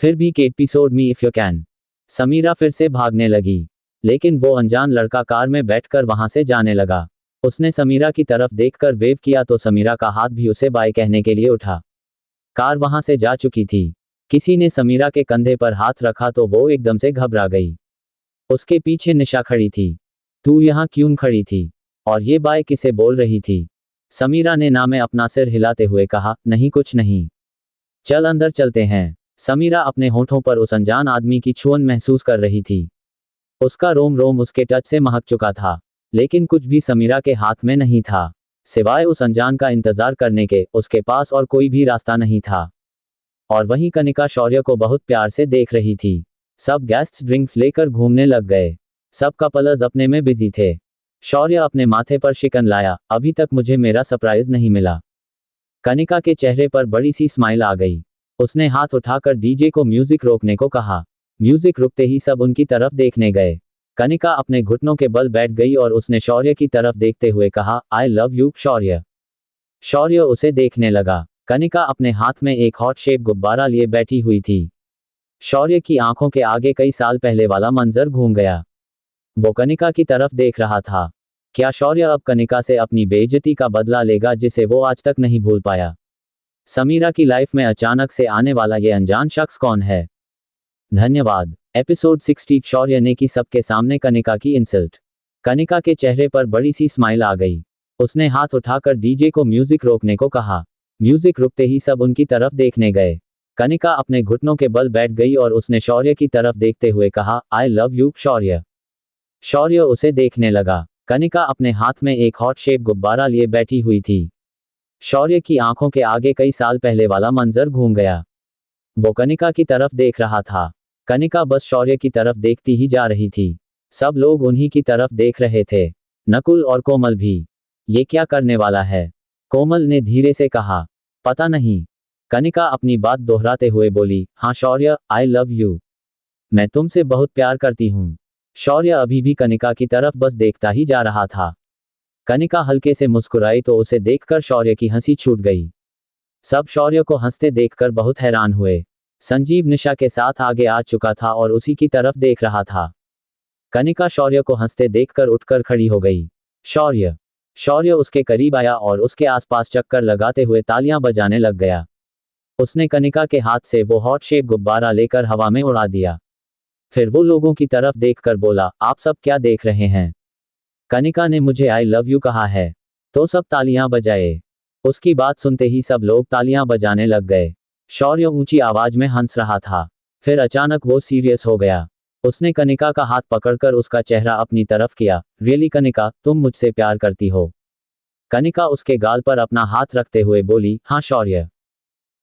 [SPEAKER 1] फिर भी Kate episode me if you can. Sameera फिर से भागने लगी, लेकिन वो अनजान लड़का कार में बैठकर वहां से जाने लगा। उसने समीरा की तरफ देखकर वेव किया तो समीरा का हाथ भी उसे बाय कहने के लिए उठा। कार वहां से जा चुकी थी। किसी ने समीरा के कंधे पर हाथ रखा तो वो एकदम से घबरा गई। उसके पीछे निशा खड़ी थी। तू यहाँ क्यों खड़ी थी? और ये बाय किसे बोल रही थी? समीरा ने ना में अपना सिर हिलाते हुए कहा, नहीं कुछ नहीं। चल अंदर चलते हैं। समीरा अपने होठों पर उस अनजान आदमी की छुअन महसूस कर रही थी। उसका रोम रोम उसके टच से महक चुका था, लेकिन कुछ भी समीरा के हाथ में नहीं था। सिवाय उस अनजान का इंतजार करने के, उसके पास और कोई भी रास्ता नहीं था। और वहीं कनिका शौर्य को बहुत प्यार से देख रही थी। सब गेस्ट्स ड्रिंक्स लेकर घूमने लग गए। सब कपल्स अपने में बिजी थे। शौर्य अपने माथे पर शिकन लाया, अभी तक मुझे मेरा सरप्राइज नहीं मिला। कनिका के चेहरे पर बड़ी सी स्माइल आ गई। उसने हाथ उठाकर डीजे को म्यूजिक रोकने को कहा। म्यूजिक रुकते ही सब उनकी तरफ देखने गए। कनिका अपने घुटनों के बल बैठ गई और उसने शौर्य की तरफ देखते हुए कहा, आई लव यू शौर्य। शौर्य उसे देखने लगा। कनिका अपने हाथ में एक हॉट शेप गुब्बारा लिए बैठी हुई थी। शौर्य की आंखों के आगे कई साल पहले वाला मंजर घूम गया। वो कनिका की तरफ देख रहा था। क्या शौर्य अब कनिका से अपनी बेइज्जती का बदला लेगा जिसे वो आज तक नहीं भूल पाया? समीरा की लाइफ में अचानक से आने वाला ये अनजान शख्स कौन है? धन्यवाद। एपिसोड 60 शौर्य ने की सबके सामने कनिका की इंसल्ट। कनिका के चेहरे पर बड़ी सी स्माइल आ गई। उसने हाथ उठाकर डीजे को म्यूजिक रोकने को कहा। म्यूजिक रुकते ही सब उनकी तरफ देखने गए। कनिका अपने घुटनों के बल बैठ गई और उसने शौर्य की तरफ देखते हुए कहा, आई लव यू शौर्य। शौर्य उसे देखने लगा। कनिका अपने हाथ में एक हॉट शेप गुब्बारा लिए बैठी हुई थी। शौर्य की आंखों के आगे कई साल पहले वाला मंजर घूम गया। वो कनिका की तरफ देख रहा था। कनिका बस शौर्य की तरफ देखती ही जा रही थी। सब लोग उन्हीं की तरफ देख रहे थे, नकुल और कोमल भी। ये क्या करने वाला है? कोमल ने धीरे से कहा। पता नहीं। कनिका अपनी बात दोहराते हुए बोली, हाँ शौर्य, आई लव यू। मैं तुमसे बहुत प्यार करती हूँ। शौर्य अभी भी कनिका की तरफ बस देखता ही जा रहा था। कनिका हल्के से मुस्कुराई तो उसे देखकर शौर्य की हंसी छूट गई। सब शौर्य को हंसते देखकर बहुत हैरान हुए। संजीव निशा के साथ आगे आ चुका था और उसी की तरफ देख रहा था। कनिका शौर्य को हंसते देखकर उठकर खड़ी हो गई। शौर्य। शौर्य उसके करीब आया और उसके आसपास चक्कर लगाते हुए तालियां बजाने लग गया। उसने कनिका के हाथ से वो हॉट शेप गुब्बारा लेकर हवा में उड़ा दिया। फिर वो लोगों की तरफ देखकर बोला, आप सब क्या देख रहे हैं? कनिका ने मुझे आई लव यू कहा है। तो सब तालियां बजाए। उसकी बात सुनते ही सब लोग तालियां बजाने लग गए। शौर्य ऊंची आवाज में हंस रहा था। फिर अचानक वो सीरियस हो गया। उसने कनिका का हाथ पकड़कर उसका चेहरा अपनी तरफ किया। रियली कनिका, तुम मुझसे प्यार करती हो? कनिका उसके गाल पर अपना हाथ रखते हुए बोली, हाँ शौर्य।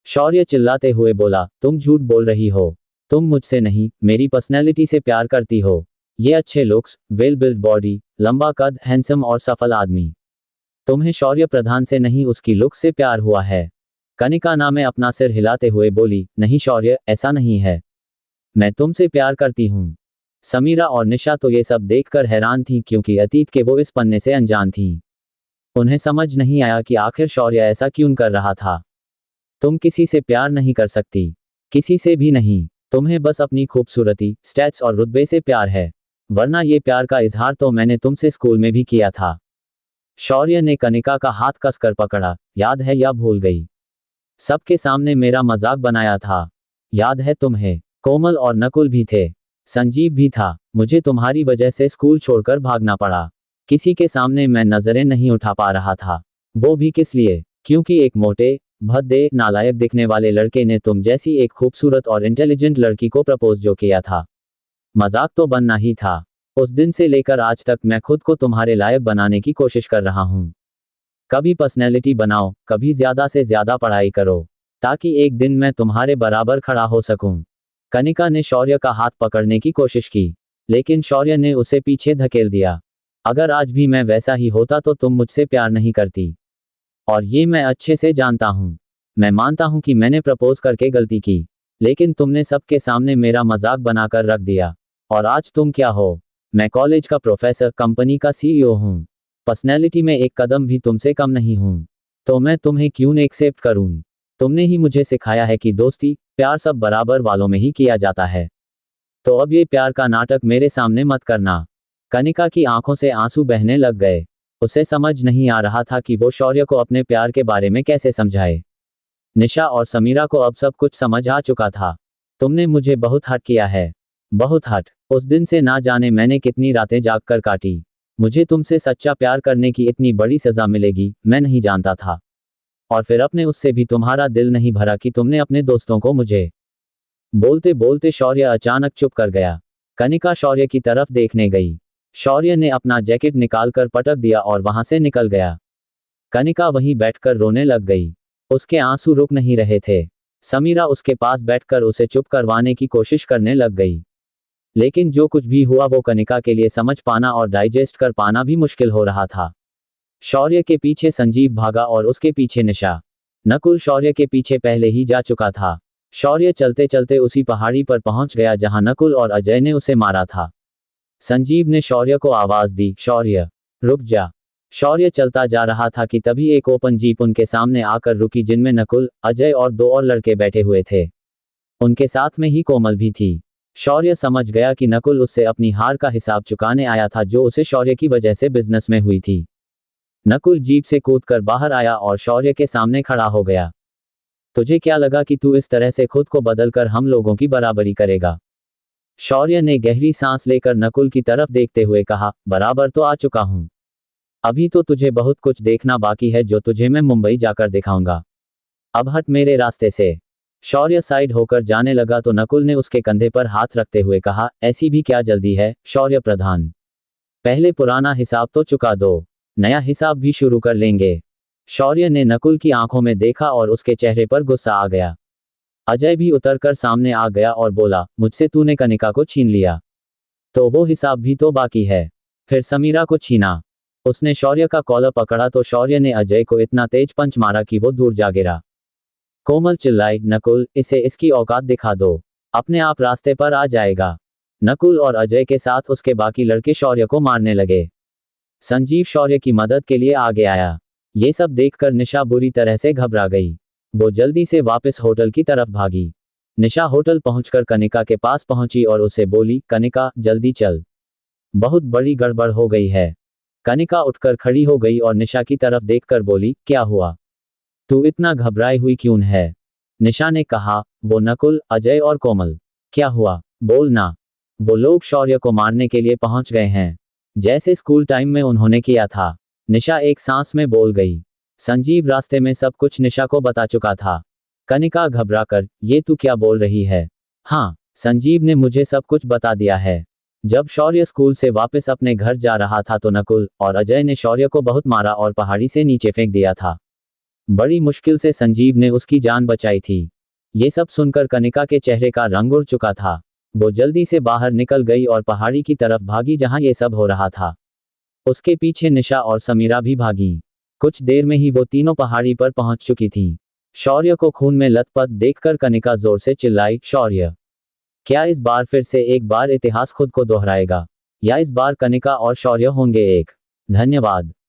[SPEAKER 1] शौर्य चिल्लाते हुए बोला, तुम झूठ बोल रही हो। तुम मुझसे नहीं, मेरी पर्सनैलिटी से प्यार करती हो। ये अच्छे लुक्स, वेल बिल्ड बॉडी, लंबा कद, हैंडसम और सफल आदमी। तुम्हें शौर्य प्रधान से नहीं उसकी लुक से प्यार हुआ है। कनिका ना में अपना सिर हिलाते हुए बोली, नहीं शौर्य, ऐसा नहीं है। मैं तुमसे प्यार करती हूँ। समीरा और निशा तो ये सब देखकर हैरान थीं क्योंकि अतीत के वो इस पन्ने से अनजान थीं। उन्हें समझ नहीं आया कि आखिर शौर्य ऐसा क्यों कर रहा था। तुम किसी से प्यार नहीं कर सकती। किसी से भी नहीं। तुम्हें बस अपनी खूबसूरती, स्टैट्स और रुतबे से प्यार है। वरना ये प्यार का इजहार तो मैंने तुमसे स्कूल में भी किया था। शौर्य ने कनिका का हाथ कसकर पकड़ा। याद है या भूल गई? सबके सामने मेरा मजाक बनाया था। याद है तुम्हें? कोमल और नकुल भी थे। संजीव भी था। मुझे तुम्हारी वजह से स्कूल छोड़कर भागना पड़ा। किसी के सामने मैं नजरें नहीं उठा पा रहा था। वो भी किस लिए? क्योंकि एक मोटे, भद्दे, नालायक दिखने वाले लड़के ने तुम जैसी एक खूबसूरत और इंटेलिजेंट लड़की को प्रपोज जो किया था। मजाक तो बनना ही था। उस दिन से लेकर आज तक मैं खुद को तुम्हारे लायक बनाने की कोशिश कर रहा हूँ। कभी पर्सनैलिटी बनाओ, कभी ज्यादा से ज्यादा पढ़ाई करो, ताकि एक दिन मैं तुम्हारे बराबर खड़ा हो सकूं। कनिका ने शौर्य का हाथ पकड़ने की कोशिश की, लेकिन शौर्य ने उसे पीछे धकेल दिया। अगर आज भी मैं वैसा ही होता तो तुम मुझसे प्यार नहीं करती। और ये मैं अच्छे से जानता हूँ। मैं मानता हूँ कि मैंने प्रपोज करके गलती की, लेकिन तुमने सबके सामने मेरा मजाक बनाकर रख दिया। और आज तुम क्या हो? मैं कॉलेज का प्रोफेसर, कंपनी का सीईओ हूँ। पर्सनैलिटी में एक कदम भी तुमसे कम नहीं हूँ। तो मैं तुम्हें क्यों एक्सेप्ट करूँ? तुमने ही मुझे सिखाया है कि दोस्ती, प्यार सब बराबर वालों में ही किया जाता है। तो अब ये प्यार का नाटक मेरे सामने मत करना। कनिका की आंखों से आंसू बहने लग गए। उसे समझ नहीं आ रहा था कि वो शौर्य को अपने प्यार के बारे में कैसे समझाए। निशा और समीरा को अब सब कुछ समझ आ चुका था। तुमने मुझे बहुत हर्ट किया है। बहुत हर्ट। उस दिन से ना जाने मैंने कितनी रातें जाग कर काटी। मुझे तुमसे सच्चा प्यार करने की इतनी बड़ी सजा मिलेगी मैं नहीं जानता था। और फिर अपने उससे भी तुम्हारा दिल नहीं भरा कि तुमने अपने दोस्तों को मुझे। बोलते बोलते शौर्य अचानक चुप कर गया। कनिका शौर्य की तरफ देखने गई। शौर्य ने अपना जैकेट निकालकर पटक दिया और वहां से निकल गया। कनिका वहीं बैठकर रोने लग गई। उसके आंसू रुक नहीं रहे थे। समीरा उसके पास बैठकर उसे चुप करवाने की कोशिश करने लग गई। लेकिन जो कुछ भी हुआ वो कनिका के लिए समझ पाना और डाइजेस्ट कर पाना भी मुश्किल हो रहा था। शौर्य के पीछे संजीव भागा और उसके पीछे निशा। नकुल शौर्य के पीछे पहले ही जा चुका था। शौर्य चलते चलते उसी पहाड़ी पर पहुंच गया जहां नकुल और अजय ने उसे मारा था। संजीव ने शौर्य को आवाज दी, शौर्य रुक जा। शौर्य चलता जा रहा था कि तभी एक ओपन जीप उनके सामने आकर रुकी जिनमें नकुल, अजय और 2 और लड़के बैठे हुए थे। उनके साथ में ही कोमल भी थी। शौर्य समझ गया कि नकुल उससे अपनी हार का हिसाब चुकाने आया था जो उसे शौर्य की वजह से बिजनेस में हुई थी। नकुल जीप से कूदकर बाहर आया और शौर्य के सामने खड़ा हो गया। तुझे क्या लगा कि तू इस तरह से खुद को बदलकर हम लोगों की बराबरी करेगा? शौर्य ने गहरी सांस लेकर नकुल की तरफ देखते हुए कहा, बराबर तो आ चुका हूं। अभी तो तुझे बहुत कुछ देखना बाकी है जो तुझे मैं मुंबई जाकर दिखाऊंगा। अब हट मेरे रास्ते से। शौर्य साइड होकर जाने लगा तो नकुल ने उसके कंधे पर हाथ रखते हुए कहा, ऐसी भी क्या जल्दी है शौर्य प्रधान। पहले पुराना हिसाब तो चुका दो, नया हिसाब भी शुरू कर लेंगे। शौर्य ने नकुल की आंखों में देखा और उसके चेहरे पर गुस्सा आ गया। अजय भी उतरकर सामने आ गया और बोला, मुझसे तूने कनिका को छीन लिया तो वो हिसाब भी तो बाकी है। फिर समीरा को छीना। उसने शौर्य का कॉलर पकड़ा तो शौर्य ने अजय को इतना तेज पंच मारा कि वो दूर जा गिरा। कोमल चिल्लाई, नकुल इसे इसकी औकात दिखा दो, अपने आप रास्ते पर आ जाएगा। नकुल और अजय के साथ उसके बाकी लड़के शौर्य को मारने लगे। संजीव शौर्य की मदद के लिए आगे आया। ये सब देखकर निशा बुरी तरह से घबरा गई। वो जल्दी से वापस होटल की तरफ भागी। निशा होटल पहुंचकर कनिका के पास पहुंची और उसे बोली, कनिका जल्दी चल, बहुत बड़ी गड़बड़ हो गई है। कनिका उठकर खड़ी हो गई और निशा की तरफ देखकर बोली, क्या हुआ? तू इतना घबराई हुई क्यों है? निशा ने कहा, वो नकुल, अजय और कोमल। क्या हुआ? बोलना। वो लोग शौर्य को मारने के लिए पहुंच गए हैं, जैसे स्कूल टाइम में उन्होंने किया था। निशा एक सांस में बोल गई। संजीव रास्ते में सब कुछ निशा को बता चुका था। कनिका घबराकर, ये तू क्या बोल रही है? हाँ, संजीव ने मुझे सब कुछ बता दिया है। जब शौर्य स्कूल से वापस अपने घर जा रहा था तो नकुल और अजय ने शौर्य को बहुत मारा और पहाड़ी से नीचे फेंक दिया था। बड़ी मुश्किल से संजीव ने उसकी जान बचाई थी। ये सब सुनकर कनिका के चेहरे का रंग उड़ चुका था। वो जल्दी से बाहर निकल गई और पहाड़ी की तरफ भागी जहां ये सब हो रहा था। उसके पीछे निशा और समीरा भी भागी। कुछ देर में ही वो तीनों पहाड़ी पर पहुंच चुकी थीं। शौर्य को खून में लथपथ देखकर कनिका जोर से चिल्लाई, शौर्य क्या इस बार फिर से एक बार इतिहास खुद को दोहराएगा, या इस बार कनिका और शौर्य होंगे एक? धन्यवाद।